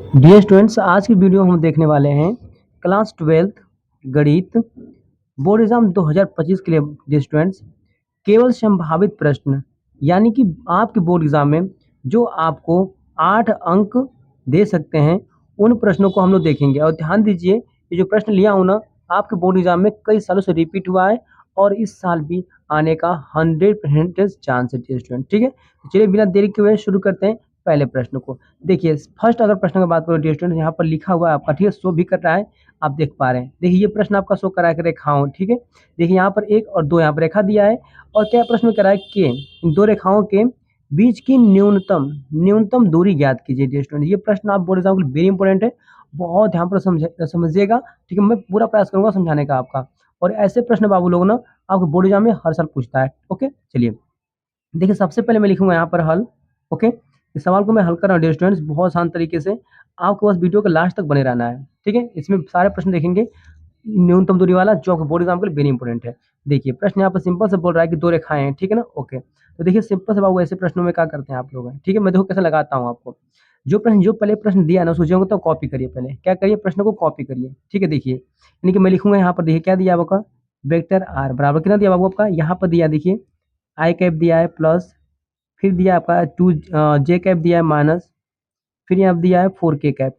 Dear students, आज की video हम देखने वाले हैं क्लास 12th गणित बोर्ड एग्जाम 2025 के लिए। डियर स्टूडेंट्स, केवल संभावित प्रश्न यानी कि आपके बोर्ड एग्जाम में जो आपको 8 अंक दे सकते हैं, उन प्रश्नों को हम लोग देखेंगे। और ध्यान दीजिए, ये जो प्रश्न लिया हूँ ना, आपके बोर्ड एग्जाम में कई सालों से रिपीट हुआ है और इस साल भी आने का 100% चांस है डियर स्टूडेंट। ठीक है, तो चलिए बिना देरी के हुए शुरू करते हैं पहले प्रश्न को। देखिए फर्स्ट अगर प्रश्न की बात करो डियर स्टूडेंट, यहाँ पर लिखा हुआ है आपका, ठीक है, शो भी कर रहा है, आप देख पा रहे हैं। देखिए ये प्रश्न आपका शो करा है रेखाओं, ठीक है। देखिए यहाँ पर 1 और 2 यहाँ पर रेखा दिया है और क्या प्रश्न में करा है कि इन दो रेखाओं के बीच की न्यूनतम दूरी ज्ञात कीजिए डियर स्टूडेंट। ये प्रश्न आप बोर्ड एग्जाम के लिए वेरी इंपॉर्टेंट है, बहुत ध्यान पर समझिएगा। ठीक है, मैं पूरा प्रयास करूंगा समझाने का आपका। और ऐसे प्रश्न बाबू लोग ना आपको बोर्ड एग्जाम में हर साल पूछता है। ओके, चलिए देखिए सबसे पहले मैं लिखूंगा यहाँ पर हल। ओके, इस सवाल को मैं हल कर रहा हूँ डियर स्टूडेंट्स बहुत आसान तरीके से। आपको बस वीडियो के लास्ट तक बने रहना है। ठीक है, इसमें सारे प्रश्न देखेंगे न्यूनतम दूरी वाला, जो आपको बोर्ड एग्जाम के लिए वेरी इंपॉर्टेंट है। देखिए प्रश्न यहाँ पर सिंपल से बोल रहा है कि 2 रेखाएं हैं, ठीक है ना। ओके, तो देखिए सिंपल से बाबू ऐसे प्रश्नों में क्या करते हैं आप लोग, ठीक है। मैं देखो कैसे लगाता हूँ आपको। जो पहले प्रश्न दिया ना सोचेंगे तो कॉपी करिए, पहले क्या करिए, प्रश्न को कॉपी करिए। ठीक है, देखिए यानी कि मैं लिखूंगा यहाँ पर, देखिए क्या दिया आपका, वेक्टर आर बराबर कितना दिया बाबू आपका, यहाँ पर दिया देखिए आई कैप दिया है प्लस, फिर दिया आपका 2 जे कैप दिया है माइनस, फिर यहाँ दिया है 4 के कैप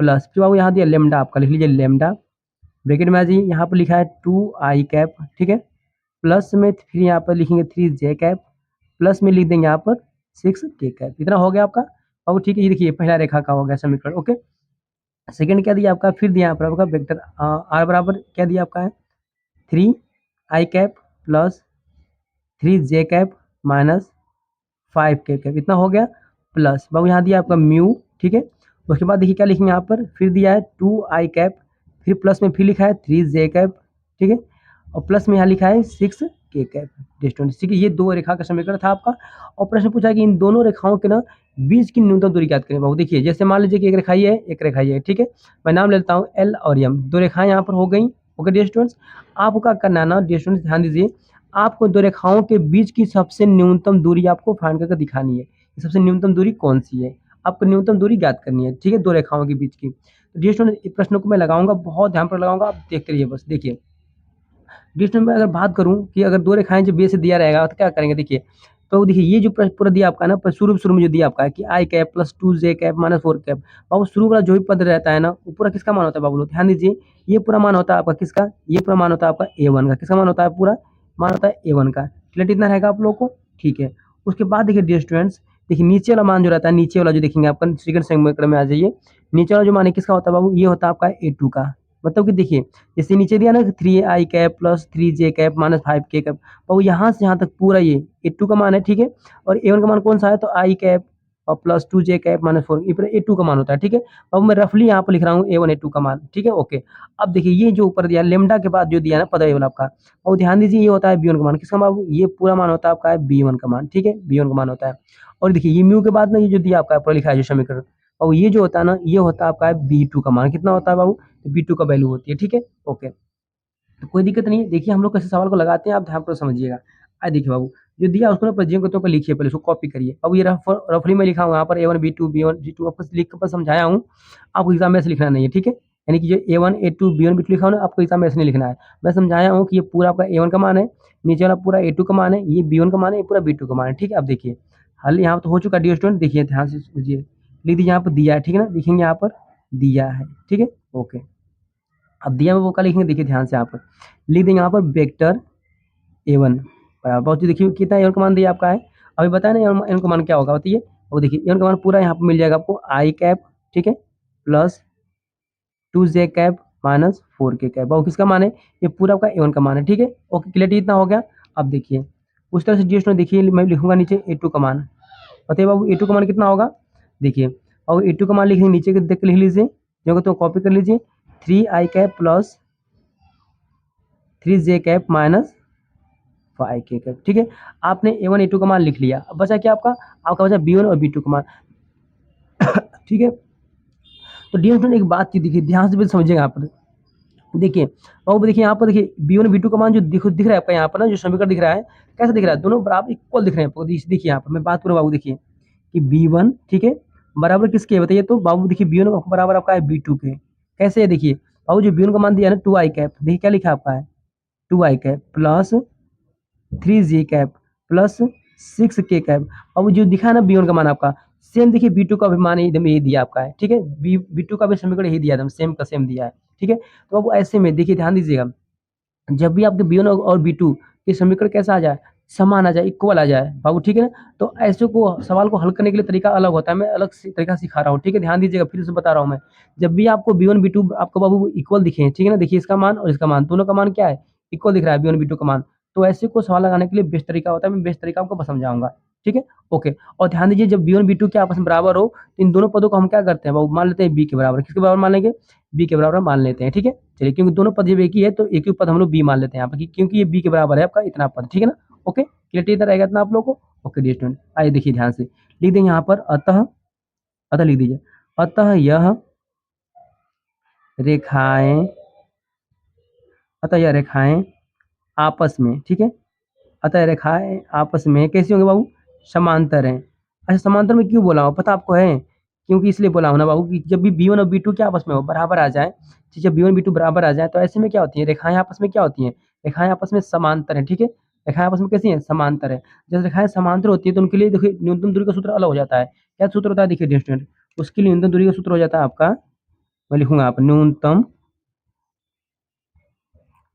प्लस, फिर बाबू यहाँ दिया लेमडा, आपका लिख लीजिए लेमडा ब्रैकेट में आ जाइए। यहाँ पर लिखा है 2 आई कैप, ठीक है, प्लस में फिर यहाँ पर लिखेंगे 3 जे कैप, प्लस में लिख देंगे यहाँ पर 6 के कैप। इतना हो गया आपका बाबू। ठीक है, ये देखिए पहला रेखा का हो गया समीकरण। ओके, सेकंड क्या दिया आपका, फिर दिया यहाँ पर आपका वेक्टर आर बराबर क्या दिया आपका है 3 आई कैप प्लस 3 जे कैप माइनस 5 के कैप। इतना हो गया प्लस बाबू यहाँ दिया आपका म्यू, ठीक है। उसके बाद देखिए क्या लिखेंगे यहाँ पर, फिर दिया है 2 आई कैप, फिर प्लस में फिर लिखा है 3 जे कैप, ठीक है, और प्लस में यहाँ लिखा है 6 के कैप डिस्टेंस। ठीक है, ये 2 रेखा का समीकरण था आपका। और प्रश्न पूछा कि इन दोनों रेखाओं के ना बीच की न्यूनतम दूरी ज्ञात करें बाबू। देखिए जैसे मान लीजिए कि एक रेखा ये है, एक रेखा ये है, ठीक है। मैं नाम लेता हूँ एल और एम, 2 रेखाएं यहाँ पर हो गई। ओके डियर स्टूडेंट्स, आपको क्या करना है ना डियर स्टूडेंट्स, ध्यान दीजिए, आपको 2 रेखाओं के बीच की सबसे न्यूनतम दूरी आपको फाइंड करके दिखानी है। सबसे न्यूनतम दूरी कौन सी है, आपको न्यूनतम दूरी ज्ञात करनी है, ठीक है, 2 रेखाओं के बीच की। तो डियर स्टूडेंट इस प्रश्न को मैं लगाऊंगा, बहुत ध्यान पर लगाऊंगा, आप देखते रहिए बस। देखिए डियर स्टूडेंट, मैं अगर बात करूं कि अगर 2 रेखाएं जो बी से दिया रहेगा तो क्या करेंगे, देखिए तो देखिए ये जो पूरा दिया आपका ना, शुरू में जो दिया आपका है कि आई कैप प्लस 2 जे कैप माइनस 4 कैप, बाबू शुरू वाला जो भी पद रहता है ना, वो पूरा किसका मान होता है बाबू लोग, ध्यान दीजिए। ये पूरा मान होता है आपका किसका, ये पूरा मान होता है आपका A1 का। किसका मान होता है, पूरा मान होता है A1 का। क्लियर इतना रहेगा आप लोगों को, ठीक है। उसके बाद देखिए डियर स्टूडेंट्स, देखिए नीचे वाला मान जो रहता है, नीचे वाला जो देखेंगे आपका सेकंड समीकरण में आ जाइए, नीचे वाला जो मान है किसका होता है बाबू, ये होता है आपका A2 का। मतलब कि देखिए जैसे नीचे दिया ना 3 आई कैप प्लस 3 जे कैप माइनस 5 के कैप, और यहाँ से यहाँ तक पूरा ये A2 का मान है, ठीक है। और A1 का मान कौन सा है, तो आई कैप और प्लस 2 जे कैप माइनस 4, ये पूरा A2 का मान होता है, ठीक है। अब मैं रफली यहाँ पर लिख रहा हूँ A1 A2 का मान, ठीक है। ओके, अब देखिए ये जो ऊपर दिया लेमडा के बाद जो दिया ना पद A1 आपका, और ध्यान दीजिए ये होता है B1 का मान। किसका बाबू, ये पूरा मान होता है आपका है B1 का मान, ठीक है, B1 का मान होता है। और देखिए ये म्यू के बाद ना ये जो दिया आपका पूरा लिखा है जो समीकरण, और ये जो होता है ना, ये होता है आपका है B2 का मान। कितना होता है बाबू, तो B2 का वैल्यू होती है, ठीक है। ओके, तो कोई दिक्कत नहीं है। देखिए हम लोग कैसे सवाल को लगाते हैं, आप ध्यान पर समझिएगा। देखिए बाबू जो दिया उसको ना पजियों के तौर पर लिखिए, पहले उसको कॉपी करिए। अब ये रफली मैं लिखा हूँ यहाँ पर A1 B2 B1 G2, आपको लिख कर समझाया हूँ। आपको एग्जाम में ऐसे लिखना नहीं है, ठीक है। यानी कि जो A1 A2 B1 B2 लिखा हो ना, आपको एग्जाम में ऐसे नहीं लिखना है। मैं समझाया हूँ कि ये पूरा आपका A1 का मान है, नीचे वाला पूरा A2 का मान है, ये B1 का मान है, ये पूरा B2 का मान है, ठीक है। अब देखिए हल यहाँ तो हो चुका डियर स्टूडेंट, देखिए ध्यान से समझिए, लिख दीजिए यहाँ पर दिया है, ठीक है ना, लिखेंगे यहाँ पर दिया है, ठीक है। ओके, अब दिया में वो क्या लिखेंगे, देखिए ध्यान से यहाँ पर लिख देंगे यहाँ पर वेक्टर A1 बराबर, बहुत देखिए कितना A1 का मान दिया आपका है, अभी बताया ना A1 का मान क्या होगा, बताइए। वो देखिए A1 का मान पूरा यहाँ पर मिल जाएगा आपको आई कैप, ठीक है, प्लस 2 जे कैप माइनस 4 के कैप, और किसका मान है, ये पूरा आपका A1 का मान है, ठीक है। ओके, क्लियर इतना हो गया। अब देखिए उस तरह से जिस देखिए मैं लिखूंगा नीचे A2 का मान, बताइए बाबू A2 का मान कितना होगा, देखिए और A2 का मान लिखेंगे नीचे के देख के लिख लीजिए, जो तो कॉपी कर लीजिए, 3 आई कैप प्लस 3 जे कैप माइनस 5 के कैप, ठीक है। आपने A1 A2 का मान लिख लिया, अब बचा क्या आपका, आपका बचा B1 और B2 का मान, ठीक है। तो डियर स्टूडेंट एक बात की देखिए ध्यान से भी समझिएगा यहाँ पर, देखिए और देखिए यहाँ पर देखिए B1 B2 का मान जो दिख रहा है आपका यहाँ पर ना, जो समीकरण दिख रहा है कैसे दिख रहा है, दोनों बराबर इक्वल दिख रहे हैं आपको। देखिए यहाँ पर मैं बात करूँ बाबू, देखिए कि B1, ठीक है, बराबर किसके है बताइए? तो बाबू देखिए बी वन बराबर आपका है बी टू के। कैसे है देखिए, बाबू जो बी वन का मान दिया है ना 2i कैप, देखिए क्या लिखा आपका है 2i cap plus 3j cap plus 6k cap. अब जो दिखा है ना बी वन का मान आपका, सेम देखिए बी टू का भी मान एकदम यही दिया आपका है, ठीक है। बी टू का भी समीकरण यही दिया एकदम सेम का सेम दिया है, ठीक है। तो अब ऐसे में देखिए ध्यान दीजिएगा, जब भी आपके बी वन और बी टू के समीकरण कैसा आ जाए, समान आ जाए, इक्वल आ जाए बाबू, ठीक है ना। तो ऐसे को सवाल को हल करने के लिए तरीका अलग होता है, मैं अलग तरीका सिखा रहा हूँ, ठीक है। ध्यान दीजिएगा, फिर से बता रहा हूँ मैं। जब भी आपको बी वन बी टू आपको बाबू इक्वल दिखे, ठीक है ना, देखिए इसका मान और इसका मान दोनों का मान क्या है, इक्वल दिख रहा है बी वन बी टू का मान। तो ऐसे को सवाल लगाने के लिए बेस्ट तरीका होता है, मैं बेस्ट तरीका आपको समझाऊंगा, ठीक है। ओके, और ध्यान दीजिए जब बी वन बी टू के आपस में बराबर हो तो इन दोनों पदों को हम क्या करते हैं बाबू, मान लेते हैं बी के बराबर। किसके बराबर मान लेंगे? बी के बराबर मान लेते हैं, ठीक है। चलिए, क्योंकि दोनों पद जब एक ही है तो एक ही पद हम लोग बी मान लेते हैं यहाँ पर, क्योंकि ये बी के बराबर है आपका इतना पद, ठीक है ना। ओके, क्लियर इधर रहेगा इतना आप लोग को। ओके डियर स्टूडेंट, आइए देखिए ध्यान से लिख देंगे यहाँ पर अतः, अतः लिख दीजिए, अतः यह रेखाएं, अतः यह रेखाएं आपस में, ठीक है, अतः रेखाएं आपस में कैसी होंगी बाबू, समांतर हैं। अच्छा, समांतर में क्यों बोला हो पता आपको है? क्योंकि इसलिए बोला हो ना बाबू कि जब भी बी वन और बी टू के आपस में हो बराबर आ जाए, ठीक है, बी वन बी टू बराबर आ जाए तो ऐसे में क्या होती है, रेखाएं आपस में क्या होती हैं, रेखाएं आपस में समांतर है, ठीक है। रेखाएं आपस में कैसी हैं, समांतर है। जब रेखाएं समांतर होती है तो उनके लिए देखिए न्यूनतम दूरी का सूत्र अलग हो जाता है। क्या सूत्र होता है देखिए डियर स्टूडेंट, उसके लिए न्यूनतम दूरी का सूत्र हो जाता है आपका, मैं लिखूंगा आप न्यूनतम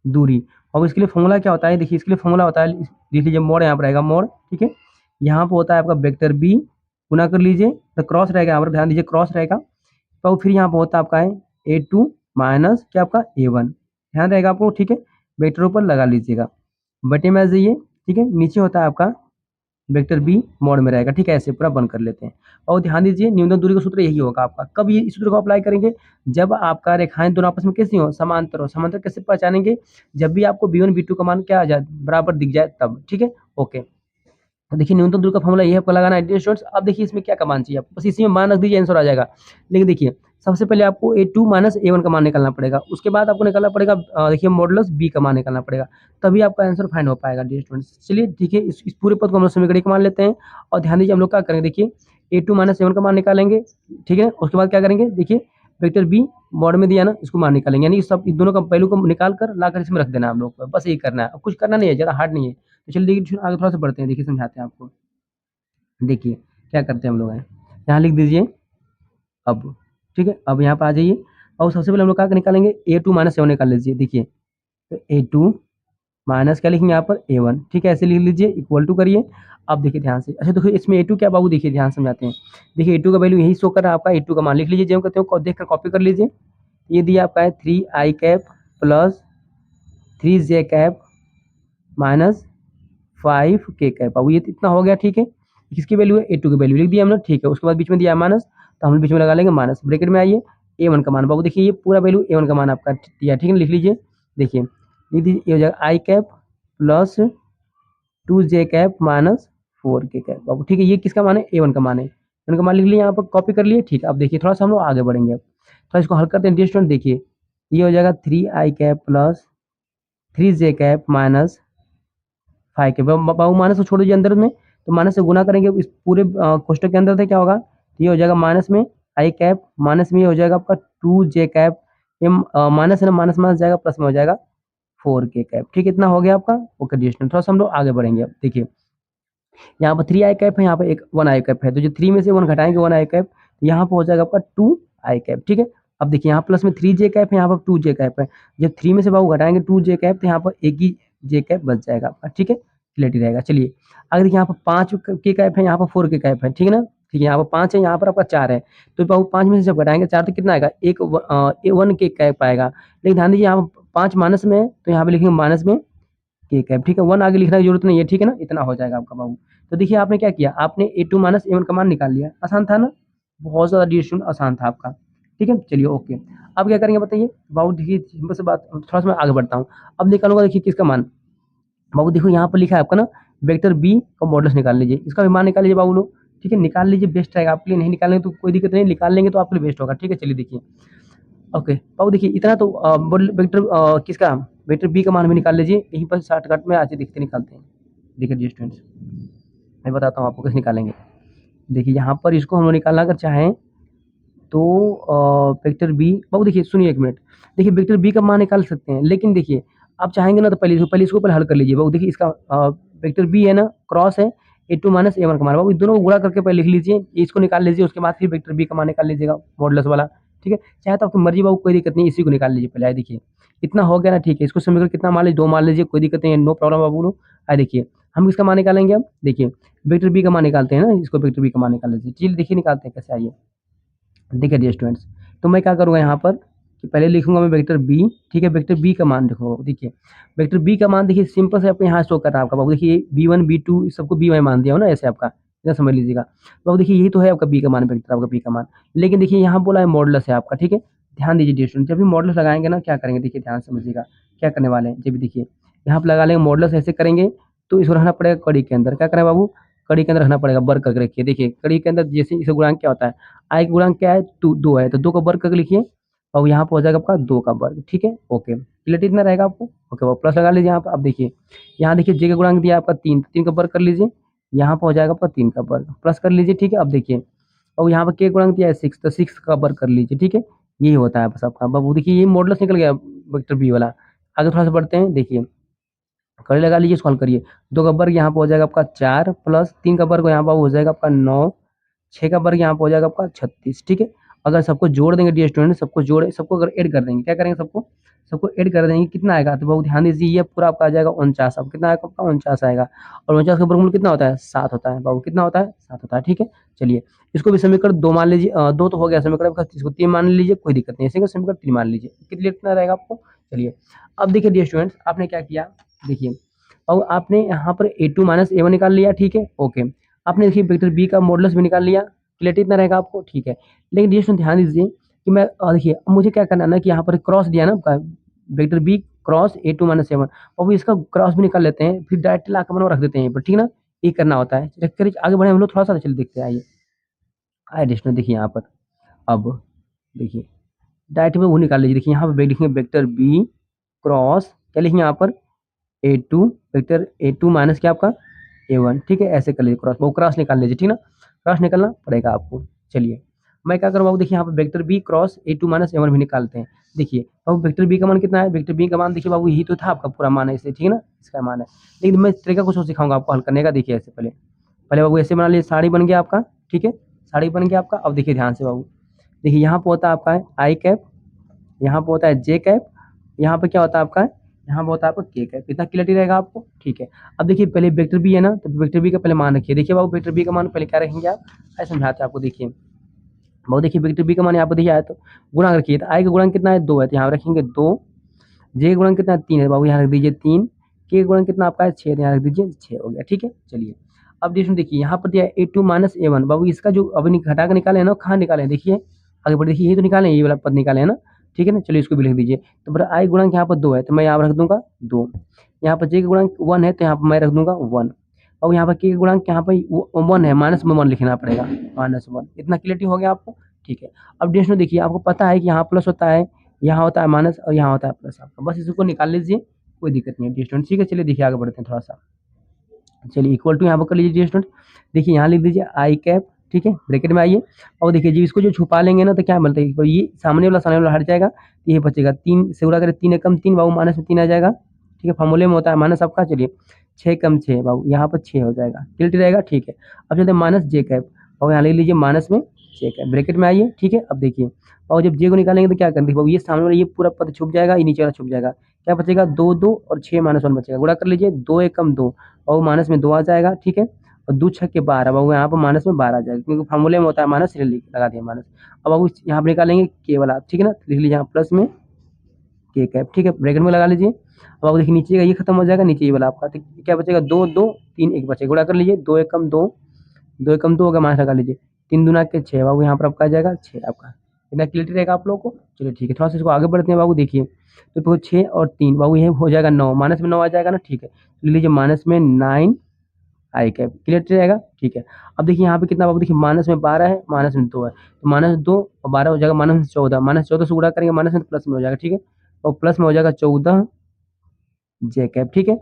दूरी। और इसके लिए फॉर्मूला क्या होता है देखिए, इसके लिए फॉर्मूला होता है, देख लीजिए मोड़ यहाँ पर रहेगा मोड़, ठीक है। यहाँ पर होता है आपका वेक्टर बी, गुना कर लीजिए तो क्रॉस रहेगा यहाँ पर, ध्यान दीजिए क्रॉस रहेगा। तो फिर यहाँ पर होता है आपका है ए टू माइनस क्या आपका ए वन, ध्यान रहेगा आपको, ठीक है। वेक्टर ऊपर लगा लीजिएगा, बटे में आ जाइए, ठीक है। नीचे होता है आपका वेक्टर बी मोड में रहेगा, ठीक है। ऐसे पूरा बंद कर लेते हैं। और ध्यान दीजिए न्यूनतम दूरी का सूत्र यही होगा आपका, कब ये इस सूत्र को अप्लाई करेंगे, जब आपका रेखाएं दोनों आपस में कैसी हो, समांतर हो। समांतर कैसे पहचानेंगे, जब भी आपको बी वन बी टू का मान क्या आ जाए, बराबर दिख जाए तब, ठीक है। ओके, तो देखिए न्यूनतम दूरी का फॉर्मूला ये है, आपको लगाना है स्टूडेंट्स। अब देखिए इसमें क्या का मान चाहिए आपको, बस इसी में मान रख दीजिए, आंसर आ जाएगा। लेकिन देखिए सबसे पहले आपको ए टू माइनस ए वन का मान निकालना पड़ेगा, उसके बाद आपको निकालना पड़ेगा देखिए मॉडुलस बी का मान निकालना पड़ेगा, तभी आपका आंसर फाइंड हो पाएगा डियर स्टूडेंट्स। चलिए ठीक है, इस पूरे पद को हम लोग समीकरण एक मान लेते हैं। और ध्यान दीजिए हम लोग क्या करेंगे, देखिए ए टू माइनस ए वन का मान निकालेंगे, ठीक है। उसके बाद क्या करेंगे देखिए, वेक्टर बी मॉड में दिया ना, इसको मान निकालेंगे, यानी सब इन दोनों का पहलू को निकाल कर लाकर इसमें रख देना आप लोग को, बस यही करना है, अब कुछ करना नहीं है, ज़्यादा हार्ड नहीं है। तो चलिए देखिए आगे थोड़ा सा बढ़ते हैं, देखिए समझाते हैं आपको। देखिए क्या करते हैं हम लोग हैं, यहाँ लिख दीजिए अब, ठीक है। अब यहाँ पर आ जाइए और सबसे पहले हम लोग क्या निकालेंगे, ए टू माइनस ए वन निकाल लीजिए, देखिए तो ए टू माइनस क्या लिखेंगे यहाँ पर ए वन, ठीक है, ऐसे लिख लीजिए, इक्वल टू करिए। अब देखिए ध्यान से, अच्छा देखिए इसमें ए टू क्या बाबू, देखिए ध्यान समझाते हैं। देखिए ए टू का वैल्यू यही शो कर रहा है आपका, ए टू का मान लिख लीजिए, जो कहते हो देख कर कॉपी कर लीजिए। ये दिया आपका है 3i cap plus 3j cap minus 5k cap, अब ये इतना हो गया, ठीक है। किसकी वैल्यू है, ए टू की वैल्यू लिख दिया हमने, ठीक है। उसके बाद बीच में दिया है माइनस, तो हम बीच में लगा लेंगे माइनस, ब्रैकेट में आइए ए वन का मान, बाबू देखिए ये पूरा वैल्यू ए वन का मान आपका दिया, ठीक है, लिख लीजिए। देखिए लिख दीजिए, ये हो जाएगा i cap plus 2j cap minus 4k cap, बाबू ठीक है। ये किसका मान है, ए वन का मान है, ए वन का मान लिख लिया यहाँ पर, कॉपी कर लिए, ठीक है। अब देखिए थोड़ा सा हम लोग आगे बढ़ेंगे, अब थोड़ा इसको हल करते हैं डियर स्टूडेंट। देखिए ये हो जाएगा 3i cap plus 3j cap minus 5k, बाबू माइनस को छोड़ दीजिए अंदर में, तो माइनस से गुना करेंगे इस पूरे कोष्टक के अंदर, थे क्या होगा, तो ये हो जाएगा माइनस में आई कैप, माइनस में ये हो जाएगा आपका 2j कैप, ये माइनस है ना, माइनस माइनस जाएगा, प्लस में हो जाएगा 4k कैप, ठीक है। इतना हो गया आपका। ओके डियर स्टूडेंट, थोड़ा सा हम लोग आगे बढ़ेंगे। अब देखिए यहाँ पर 3i कैप है, यहाँ पर एक 1i कैप है, तो जो 3 में से 1 घटाएंगे 1i कैप, तो यहाँ पर हो जाएगा आपका 2i कैप, ठीक है। अब देखिए यहाँ प्लस में 3j कैप है, यहाँ पर 2j कैप है, जब 3 में से बाबू घटाएंगे 2j कैप, तो यहाँ पर एक ही j कैप बच जाएगा आपका, ठीक है, क्लियर रहेगा। चलिए अगर देखिए यहाँ पर 5k कैप है, यहाँ पर 4k कैप है, ठीक है ना, ठीक है। यहाँ पर 5 है, यहाँ पर आपका 4 है, तो बाबू 5 में से जब घटाएंगे 4 तो कितना आएगा, एक 1k कैप आएगा। लेकिन ध्यान दीजिए यहाँ पर 5 माइनस में है, तो यहाँ पे लिखेंगे माइनस में के कैप, ठीक है। 1 आगे लिखने की जरूरत नहीं है, ठीक है ना, इतना हो जाएगा आपका बाबू। तो देखिए आपने क्या किया, आपने ए टू माइनस ए वन का मान निकाल लिया, आसान था ना, बहुत ज़्यादा डिस्ट्रीब्यूशन आसान था आपका, ठीक है। चलिए ओके, अब क्या करेंगे बताइए बाबू, देखिए सिंपल सी बात, थोड़ा सा मैं आगे बढ़ता हूँ। अब निकालूंगा देखिए किसका मान, बाबू देखो यहाँ पर लिखा है आपका ना, वेक्टर बी का मॉडल्स निकाल लीजिए, इसका भी मान निकाल लीजिए बाबू लोग, ठीक है, निकाल लीजिए, बेस्ट रहेगा आपके लिए। नहीं निकालेंगे तो कोई दिक्कत नहीं, निकाल लेंगे तो आपके लिए बेस्ट होगा, ठीक है। चलिए देखिए ओके बाबू, देखिए इतना तो वेक्टर किसका, वेक्टर बी का मान भी निकाल लीजिए, यहीं पर शॉर्टकट में आज देखते निकालते हैं। देखिए डियर स्टूडेंट्स, मैं बताता हूँ आपको कैसे निकालेंगे। देखिए यहाँ पर इसको हम लोग निकालना अगर चाहें तो वेक्टर बी, बाबू देखिए सुनिए एक मिनट, देखिए वेक्टर बी का मान निकाल सकते हैं, लेकिन देखिए आप चाहेंगे ना तो पहले इसको पहले हल कर लीजिए बाबू। देखिए इसका वेक्टर बी है ना, क्रॉस है A2 माइनस A1 का मान, बाबू इन दोनों को गुणा करके पहले लिख लीजिए, इसको निकाल लीजिए, उसके बाद फिर वेक्टर बी का मान निकाल लीजिएगा मॉडुलस वाला। ठीक है, चाहे तो आपकी मर्जी बाबू, कोई दिक्कत नहीं, इसी को निकाल लीजिए पहले। आए देखिए इतना हो गया ना, ठीक है, इसको समीकरण कितना मान लीजिए, 2 मान लीजिए, कोई दिक्कत नहीं है, नो प्रॉब्लम बाबू लोग। आए देखिए हम इसका मान निकालेंगे, अब देखिए वेक्टर बी का मान निकालते हैं ना, इसको वेक्टर बी का मान निकाल लीजिए। चलिए देखिए निकालते हैं कैसे, आइए। देखिए डियर स्टूडेंट्स, तो मैं क्या करूँगा यहाँ पर कि पहले लिखूंगा मैं वेक्टर बी, ठीक है, वेक्टर बी का मान देखो, देखिए वेक्टर बी का मान देखिए सिंपल से आपको यहाँ शो कर रहा है आपका बाबू, देखिए B1 B2 सबको बी वाई मान दिया हो ना, ऐसे आपका इतना समझ लीजिएगा बाबू। देखिए यही तो है आपका बी का मान, वेक्टर आपका बी का मान, लेकिन देखिए यहाँ बोला है मॉडुलस है आपका। ठीक है, ध्यान दीजिए डियर स्टूडेंट, जब भी मॉडुलस लगाएंगे ना क्या करेंगे, देखिए ध्यान से समझिएगा क्या करने वाले हैं। जब भी देखिए यहाँ पर लगा लेंगे मॉडुलस, ऐसे करेंगे तो इसको रहना पड़ेगा कड़ी के अंदर, क्या करें बाबू, कड़ी के अंदर रहना पड़ेगा, वर्ग करके रखिए। देखिए कड़ी के अंदर जैसे इसे गुणांक क्या होता है, आई का गुणांक क्या है, 2 है, तो 2 का वर्ग करके लिखिए, और यहाँ पर हो जाएगा आपका 2 का वर्ग। ठीक है, ओके, क्लियर इतना रहेगा आपको, ओके। वो प्लस लगा लीजिए यहाँ पर। अब देखिए यहाँ देखिए जे का गुणांक दिया आपका 3, 3 का वर्ग कर लीजिए, यहाँ पर हो जाएगा आपका 3 का वर्ग, प्लस कर लीजिए। ठीक है, अब देखिए और यहाँ पर के गुणांक दिया है 6, तो 6 का वर्ग कर लीजिए। ठीक है, यही होता है बस आपका बाबू। देखिए ये मॉडुलस निकल गया वेक्टर बी वाला। आगे थोड़ा सा बढ़ते हैं, देखिए कड़ी लगा लीजिए, सॉल्व करिए। 2 का वर्ग यहाँ पर हो जाएगा आपका 4, प्लस 3 का वर्ग यहाँ पर हो जाएगा आपका 9, 6 का वर्ग यहाँ पे हो जाएगा आपका 36। ठीक है, अगर सबको जोड़ देंगे डियर स्टूडेंट, सबको अगर ऐड कर देंगे, क्या करेंगे, सबको सबको ऐड कर देंगे, कितना आएगा, तो बहुत ध्यान दीजिए, ये पूरा आपका आ जाएगा 49। अब कितना आएगा आपका, 49 आएगा, और 49 का वर्गमूल कितना होता है, 7 होता है बाबू, कितना होता है, 7 होता है। ठीक है, चलिए इसको भी समीकरण 2 मान लीजिए, 2 तो हो गया समीकरण आपका, इसको 3 मान लीजिए, कोई दिक्कत नहीं है, इसी को समीकरण 3 मान लीजिए, कितना रहेगा आपको। चलिए अब देखिए डियर स्टूडेंट्स, आपने क्या किया, देखिए और आपने यहाँ पर A2 माइनस A1 निकाल लिया। ठीक है, ओके, आपने देखिए वेक्टर बी का मॉडुलस भी निकाल लिया, क्लियर इतना रहेगा आपको। ठीक है, लेकिन डियर स्टूडेंट ध्यान दीजिए कि मैं देखिए अब मुझे क्या करना है ना, कि यहाँ पर क्रॉस दिया ना आपका vector B cross A2 minus A1, और वो इसका क्रॉस भी निकाल लेते हैं, फिर डायरेक्ट ला के रख देते हैं यहाँ पर, ठीक है ना, ये करना होता है। चलिए आगे बढ़े हम लोग, थोड़ा सा चलिए देखते हैं, आइए। आइए डियर स्टूडेंट देखिए यहाँ पर, अब देखिए डायरेक्ट में वो निकाल लीजिए। देखिए यहाँ पर लिखेंगे वेक्टर बी क्रॉस, क्या लिखेंगे यहाँ पर, A2, वेक्टर A2 माइनस क्या आपका A1। ठीक है, ऐसे कर लीजिए क्रॉस, वो क्रॉस निकाल लीजिए, ठीक ना, क्रॉस निकालना पड़ेगा आपको। चलिए मैं क्या करूँ बाबू, देखिए यहाँ पर vector B cross A2 minus A1 भी निकालते हैं। देखिए बाबू वेक्टर बी का मान कितना है, वेक्टर बी का मान देखिए बाबू यही तो था आपका पूरा मान है इसे, ठीक है ना, इसका मान है, लेकिन मैं इस तरीका कुछ और सिखाऊंगा आपको हल करने का। देखिए ऐसे पहले पहले बाबू ऐसे बना लीजिए, साड़ी बन गया आपका। ठीक है, साड़ी बन गया आपका। अब देखिए ध्यान से बाबू, देखिए यहाँ पर होता है आपका आई कैप, यहाँ पे होता है जे कैप, यहाँ पे क्या होता है आपका, यहाँ पे होता है आपका के कैप। इतना क्लियरिटी रहेगा आपको। ठीक है, अब देखिए पहले वेक्टर बी है ना, तो वेक्टर बी का पहले मान रखिए। देखिए बाबू वेक्टर बी का मान पहले क्या रखेंगे आप, ऐसे समझाते हैं आपको। देखिए बाबू देखिए वेक्टर बी का मान यहाँ पे देखिए आया, तो गुणा रखिए, तो आई का गुणा कितना है, 2 है, तो यहाँ रखेंगे 2। जे का गुणा कितना है, 3 है बाबू, यहाँ रख दीजिए 3। के का गुणा कितना आपका है, 6, यहाँ रख दीजिए 6 हो गया। ठीक है, चलिए अब देखिए यहाँ पर दिया A2 माइनस A1, बाबू इसका जो अभी घटा कर निकाले है ना, कहाँ निकाले, देखिए आगे बढ़, देखिए ये तो निकाले, ये वाला पद निकाले है ना। ठीक है ना, चलिए इसको भी लिख दीजिए। तो फिर आई गुणांक यहाँ पर 2 है, तो मैं यहाँ पर रख दूंगा 2। यहाँ पर जे का गुणांक 1 है, तो यहाँ पर मैं रख दूंगा 1। और यहाँ पर के का गुणांक यहाँ पर 1 है, माइनस में 1 लिखना पड़ेगा, -1। इतना क्लियरिटी हो गया आपको। ठीक है, अब डेस्टो देखिए आपको पता है कि यहाँ प्लस होता है, यहाँ होता है माइनस, और यहाँ होता है प्लस आपका, बस इसको निकाल लीजिए, कोई दिक्कत नहीं है डियर स्टूडेंट। ठीक है, चलिए देखिए आगे बढ़ते हैं थोड़ा सा। चलिए इक्वल टू यहाँ पर कर लीजिए डियर स्टूडेंट, देखिए यहाँ लिख दीजिए आई कैप। ठीक है, ब्रैकेट में आइए, और देखिए जी इसको जो छुपा लेंगे ना, तो क्या मिलता है, ये सामने वाला हट जाएगा, तो ये बचेगा 3 से उड़ा करें, 3 एकम 3 बाबू, माइनस में 3 आ जाएगा। ठीक है, फॉर्मूले में होता है माइनस आपका। चलिए 6 कम 6 बाबू, यहाँ पर 6 हो जाएगा, क्लियर रहेगा। ठीक है, अब चलते हैं माइनस जे कैप, और यहाँ ले लीजिए माइनस में जे कैप, ब्रैकेट में आइए। ठीक है, अब देखिए और जब जे को निकालेंगे तो क्या करेंगे बाबू, ये सामने वाला ये पूरा पद छुप जाएगा, ये नीचे वाला छुप जाएगा, क्या बचेगा, 2 2 और 6 -1 बचेगा, गुणा कर लीजिए, 2 एकम 2 और माइनस में 2 आ जाएगा। ठीक है, और 2 छक्के 12 बाबू, यहाँ पर माइनस में 12 आ जाएगा, क्योंकि फॉर्मूले में होता है माइनस, लगा दिया माइनस। अब बाबू यहाँ पर निकालेंगे के वाला, ठीक है ना, लिख लीजिए यहाँ प्लस में के कैप। ठीक है, ब्रैकेट में लगा लीजिए। अब आप देखिए नीचे का ये खत्म हो जाएगा, नीचे ये वाला आपका, तो क्या बचेगा, 2 2 3 1 बचेगा, गुणा कर लीजिए, 2 एकम 2, 2 एकम 2 होगा, माइनस लगा लीजिए, 3 दूना के 6 बाबू, यहाँ पर आपका आ जाएगा 6 आपका। इतना क्लियर रहेगा आप लोगों को। चलिए ठीक है, थोड़ा सा इसको आगे बढ़ते हैं बाबू। देखिए तो देखो 6 और 3 बाबू, ये हो जाएगा 9, माइनस में 9 आ जाएगा ना। ठीक है, ले लीजिए माइनस में 9 आई कैप, क्लियर रहेगा। ठीक है, अब देखिए यहाँ पे कितना बाबू, देखिए माइनस में 12 है, माइनस में 2 है, तो -2 और 12 हो जाएगा माइनस में 14, -14 से गुणा करेंगे माइनस में, प्लस में हो जाएगा। ठीक है, और प्लस में हो जाएगा 14 जे कैप। ठीक है,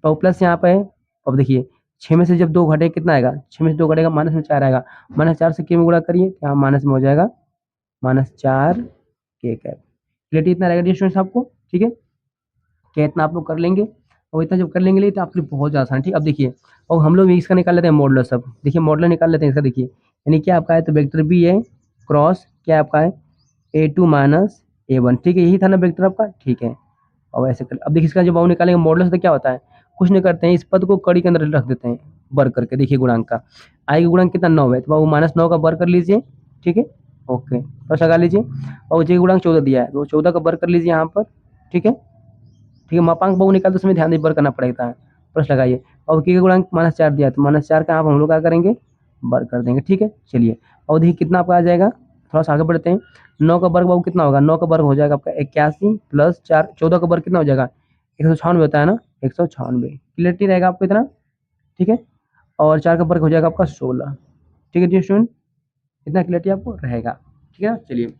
और प्लस यहाँ पे है, अब देखिए 6 में से जब 2 घटे कितना आएगा, 6 में से 2 घटेगा माइनस में 4 आएगा, माइनस 4 से के में गुणा करिए तो यहाँ माइनस में हो जाएगा -4 के कैप। क्लियरिटी इतना रहेगा स्टूडेंट्स आपको, ठीक है। क्या इतना आप लोग कर लेंगे, और इतना जब कर लेंगे तो आपके लिए बहुत ज़्यादा आसान, ठीक। अब देखिए और हम लोग इसका निकाल लेते हैं मॉडुलस। सब देखिए मॉडुलस निकाल लेते हैं इसका, देखिए यानी क्या आपका है तो वेक्टर बी है क्रॉस क्या आपका है A2 माइनस A1, ठीक है, यही था ना वेक्टर आपका, ठीक है। और ऐसे कर, अब देखिए इसका जब बाहु निकालेंगे मॉडुलस तो क्या होता है, कुछ नहीं करते हैं, इस पद को कड़ी के अंदर रख देते हैं वर्ग करके। देखिए गुणांक का आई का गुणांक कितना 9 है, तो बाबू -9 का वर्ग कर लीजिए, ठीक है, ओके प्लस लगा लीजिए। और जे गुणांक 14 दिया है तो 14 का वर्ग कर लीजिए यहाँ पर, ठीक है, ठीक है। मापांक बहु निकालते समय ध्यान दीजिए वर्ग करना पड़ेगा है, प्लस लगाइए। और के गुणांक -4 दिया है तो -4 का आप हम लोग क्या करेंगे वर्ग कर देंगे, ठीक है। चलिए और देखिए कितना आपका आ जाएगा, थोड़ा सा आगे बढ़ते हैं। 9 का वर्ग बाबू कितना होगा, 9 का वर्ग हो जाएगा आपका 81 प्लस 4 14 का वर्ग कितना हो जाएगा 196 होता है ना, 196 क्लियरिटी रहेगा आपको इतना, ठीक है। और 4 का वर्ग हो जाएगा आपका 16, ठीक है जी स्टूडेंट, इतना क्लियरिटी आपको रहेगा, ठीक है ना। चलिए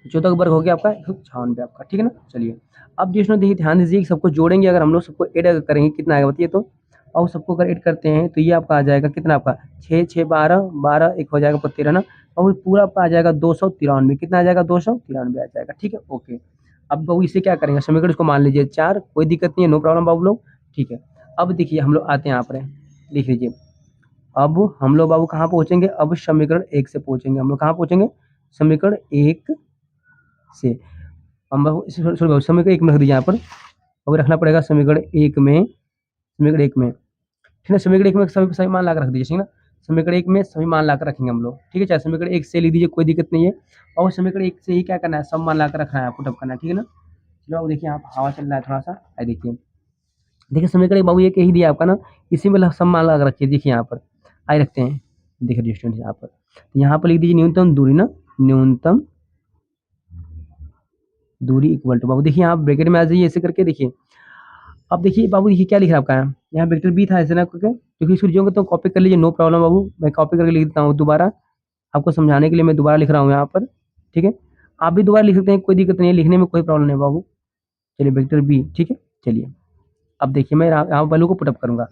14 का वर्ग हो गया आपका 196 आपका, ठीक है ना। चलिए अब जिसने देखिए ध्यान दीजिए कि सबको जोड़ेंगे, अगर हम लोग सबको ऐड अगर करेंगे कितना आएगा बताइए तो, और सबको अगर ऐड करते हैं तो ये आपका आ जाएगा कितना आपका 6 6 12 12 एक हो जाएगा 13 ना, और पूरा आपका आ जाएगा 293, कितना आ जाएगा 293 आ जाएगा, ठीक है, ओके। अब बाबू इसे क्या करेंगे समीकरण इसको मान लीजिए 4, कोई दिक्कत नहीं है, नो प्रॉब्लम बाबू लोग, ठीक है। अब देखिए हम लोग आते हैं यहाँ पर, लिख लीजिए। अब हम लोग बाबू कहाँ पहुँचेंगे, अब समीकरण 1 से पहुँचेंगे, हम लोग कहाँ पहुँचेंगे समीकरण 1 से। हम सॉरी समीकरण 1 में रख दीजिए यहाँ पर, और रखना पड़ेगा समीकरण 1 में, समीकरण 1 में, ठीक है। समीकरण 1 में सभी सभी मान ला कर रख दीजिए, ठीक है ना। समीकरण 1 में सभी मान ला कर रखेंगे हम लोग, ठीक है, चाहे समीकरण 1 से लिख दीजिए कोई दिक्कत नहीं है, और समीकरण 1 से ही क्या करना है सब मान ला कर रखना है, पुटअप करना है, ठीक है ना। चलो अब देखिए आप हवा चल रहा है थोड़ा सा, आई देखिए, देखिए समीकरण बाबू एक ही दिया आपका ना, इसी में सब मान ला कर रखिए, देखिए यहाँ पर आई रखते हैं, देखिए स्टूडेंट यहाँ पर, तो यहाँ पर लिख दीजिए न्यूनतम दूरी ना, न्यूनतम दूरी इक्वल टू, बाबू देखिए आप ब्रैकेट में आ जाइए ऐसे करके, देखिए अब देखिए बाबू देखिए क्या लिख रहा है आपका यहाँ वेक्टर बी था ऐसे ना करके, क्योंकि इसको जो तो कॉपी कर लीजिए, नो प्रॉब्लम बाबू, मैं कॉपी करके लिख देता हूँ दोबारा आपको समझाने के लिए, मैं दोबारा लिख रहा हूँ यहाँ पर, ठीक है। आप भी दोबारा लिख सकते हैं, कोई दिक्कत नहीं है, लिखने में कोई प्रॉब्लम नहीं बाबू। चलिए वेक्टर बी, ठीक है। चलिए अब देखिए मैं यहाँ वैल्यू को पुटअप करूँगा,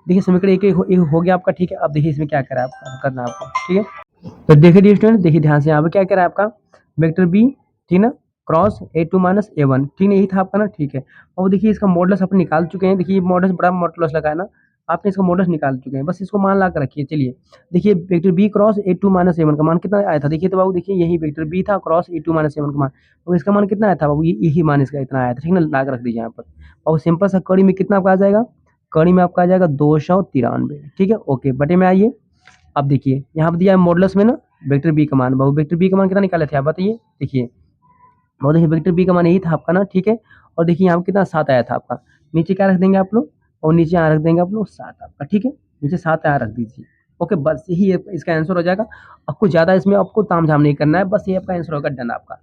देखिए समीकरण एक हो गया आपका, ठीक है। अब देखिए इसमें क्या करा है आपका करना है आपको, ठीक है। तो देखिए स्टूडेंट देखिए ध्यान से यहाँ पर क्या करा है आपका वेक्टर बी, ठीक ना, क्रॉस A2 माइनस A1, ठीक है, यही था आपका ना, ठीक है। और देखिए इसका मॉडल्स अपन निकाल चुके हैं, देखिए मॉडल्स बड़ा मॉडल्स लगा है ना, आपने इसका मॉडल्स निकाल चुके हैं, बस इसको मान ला कर रखिए। चलिए देखिए vector B cross A2 minus A1 का मान कितना आया था, देखिए तो बाबू देखिए यही वेक्टर बी था क्रॉस A2 माइनस A1 का मान, तो इसका मान कितना आया था बाबू, यही मान इसका इतना आया था, ठीक है ना, ला कर रख दीजिए यहाँ पर। और सिंपल सा कड़ी में कितना आपका आ जाएगा, कड़ी में आपका आ जाएगा 293, ठीक है, ओके। बटे में आइए, अब देखिए यहाँ पर दिया है मॉडल्स में ना वेक्टर बी का मान, बाबू वेक्टर बी का मान कितना निकाले थे आप बताइए, देखिए और देखिए वेक्टर बी का मान यही था आपका ना, ठीक है। और देखिए यहाँ कितना 7 आया था आपका, नीचे क्या रख देंगे आप लोग, और नीचे यहाँ रख देंगे आप लोग 7 आपका, ठीक है, नीचे 7 यहाँ रख दीजिए, ओके, बस यही इसका आंसर हो जाएगा। आपको ज़्यादा इसमें आपको ताम झाम नहीं करना है, बस ये आपका आंसर होगा, डन आपका।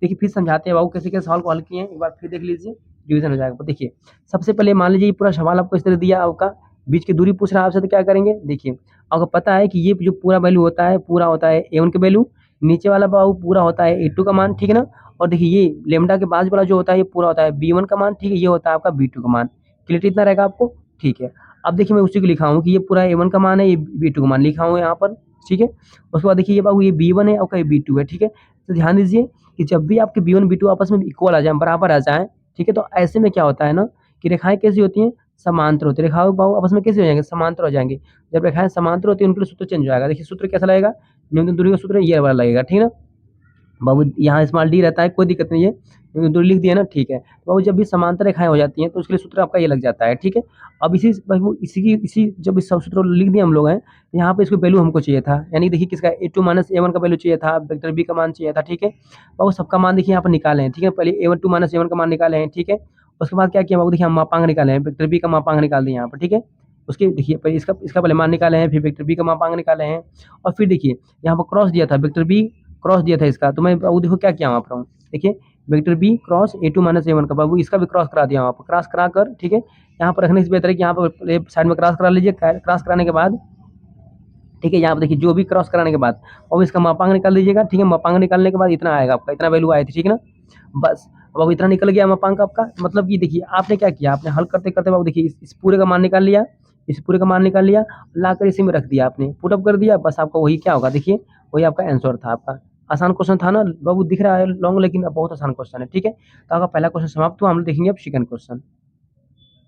देखिए फिर समझाते हैं बाबू कैसे कैसे सवाल को हल किए हैं, एक बार फिर देख लीजिए, डिवीजन हो जाएगा। देखिए सबसे पहले मान लीजिए पूरा सवाल आपको इस तरह दिया आपका, बीच की दूरी पूछ रहा है आपसे, तो क्या करेंगे, देखिए आपको पता है कि ये जो पूरा वैल्यू होता है पूरा होता है A1 का वैल्यू, नीचे वाला बाबू पूरा होता है A2 का मान, ठीक है ना। और देखिए ये लेमडा के बाद वाला जो होता है ये पूरा होता है B1 का मान, ठीक है, ये होता है आपका B2 का मान, क्लियर इतना रहेगा आपको, ठीक है। अब देखिए मैं उसी को लिखा हूँ कि ये पूरा A1 का मान है, ये B2 का मान लिखा हूँ यहाँ पर, ठीक है। उसके बाद देखिए ये बाबू ये B1 है और ये B2 है, ठीक है। तो ध्यान दीजिए कि जब भी आपके B1 B2 आपस में इक्वल आ जाए, बराबर आ जाए, ठीक है, तो ऐसे में क्या होता है ना कि रेखाएं कैसी होती हैं, समांतर होती है, रेखाओं बाबू आपस में कैसे हो जाएंगे, समांतर हो जाएंगे। जब रेखाएं समांतर होती है उनके लिए सूत्र चेंज हो जाएगा, देखिए सूत्र कैसा लगेगा, न्यूनतम दूरी का सूत्र ये वाला लगेगा, ठीक है ना। बाबू यहाँ स्मॉल डी रहता है, कोई दिक्कत नहीं है, क्योंकि दूरी लिख दिया ना, ठीक है। तो बाबू जब भी समांतर रेखाएं हो जाती हैं तो उसके लिए सूत्र आपका ये लग जाता है, ठीक है। अब इसी जब इस सूत्र लिख दिया हम लोग हैं, यहाँ पे इसको वैल्यू हमको चाहिए था, यानी देखिए किसका A2 माइनस A1 का वैल्यू चाहिए था, वेक्टर बी का मान चाहिए था, ठीक है। बाबू सबका मान देखिए यहाँ पर निकाले हैं, ठीक है, पहले A1 2 माइनस A1 का मान निकाले हैं, ठीक है। उसके बाद क्या किया बाबू, देखिए हम मापांक निकाले हैं, वेक्टर बी का मापांक निकाल दिए यहाँ पर, ठीक है। उसके देखिए पहले इसका इसका पहले मान निकाले हैं, फिर वेक्टर बी का मापांक निकाले हैं, और फिर देखिए यहाँ पर क्रॉस दिया था, वेक्टर बी क्रॉस दिया था इसका, तो मैं बाबू देखो क्या किया वहाँ पर हूँ, देखिए vector B cross A2 minus A1 का, बाबू इसका भी क्रॉस करा दिया वहाँ पर, क्रॉस करा कर, ठीक है। यहाँ पर रखने से बेहतर है कि यहाँ पर साइड में क्रॉस करा लीजिए, क्रॉस कराने के बाद, ठीक है, यहाँ पर देखिए जो भी क्रॉस कराने के बाद और इसका मापांक निकाल लीजिएगा, ठीक है। मापांक निकालने के बाद इतना आएगा आपका, इतना वैल्यू आया थी, ठीक है ना, बस। अब इतना निकल गया मापांक आपका, मतलब कि देखिए आपने क्या किया, आपने हल करते करते बाबू देखिए इस पूरे का मान निकाल लिया, इस पूरे का मान निकाल लिया, लाकर इसी में रख दिया आपने, पुट अप कर दिया, बस आपका वही क्या होगा देखिए, वही आपका आंसर था आपका। आसान क्वेश्चन था ना बाबू, दिख रहा है लॉन्ग लेकिन बहुत आसान क्वेश्चन है, ठीक है। तो आपका पहला क्वेश्चन समाप्त हुआ, हम लोग देखेंगे अब सेकंड क्वेश्चन।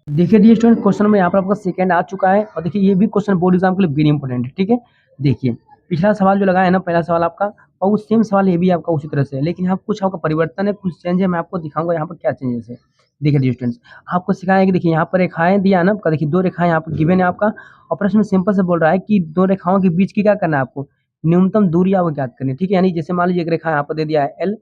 देखिए डियर स्टूडेंट, क्वेश्चन में यहाँ पर आपका सेकंड आ चुका है, और देखिए ये भी क्वेश्चन बोर्ड एग्जाम के लिए वेरी इंपॉर्टेंट है, ठीक है। देखिए पिछला सवाल जो लगाया है ना, पहला सवाल आपका, और वो सेम सवाल ये भी आपका उसी तरह से है, लेकिन यहाँ कुछ आपका परिवर्तन है, कुछ चेंज है, मैं आपको दिखाऊंगा यहाँ पर क्या चेंजेस है। देखिए डियर स्टूडेंट्स, आपको सिखाया कि देखिए यहाँ पर रेखाएं दिया है ना आपका, देखिए दो रेखाएं यहाँ पर गिवन है आपका, और प्रश्न में सिंपल से बोल रहा है कि दो रेखाओं के बीच की क्या करना है आपको, न्यूनतम दूरी आपको ज्ञात करनी है, ठीक है। यानी जैसे मान लीजिए एक रेखा यहाँ पर दे दिया है एल,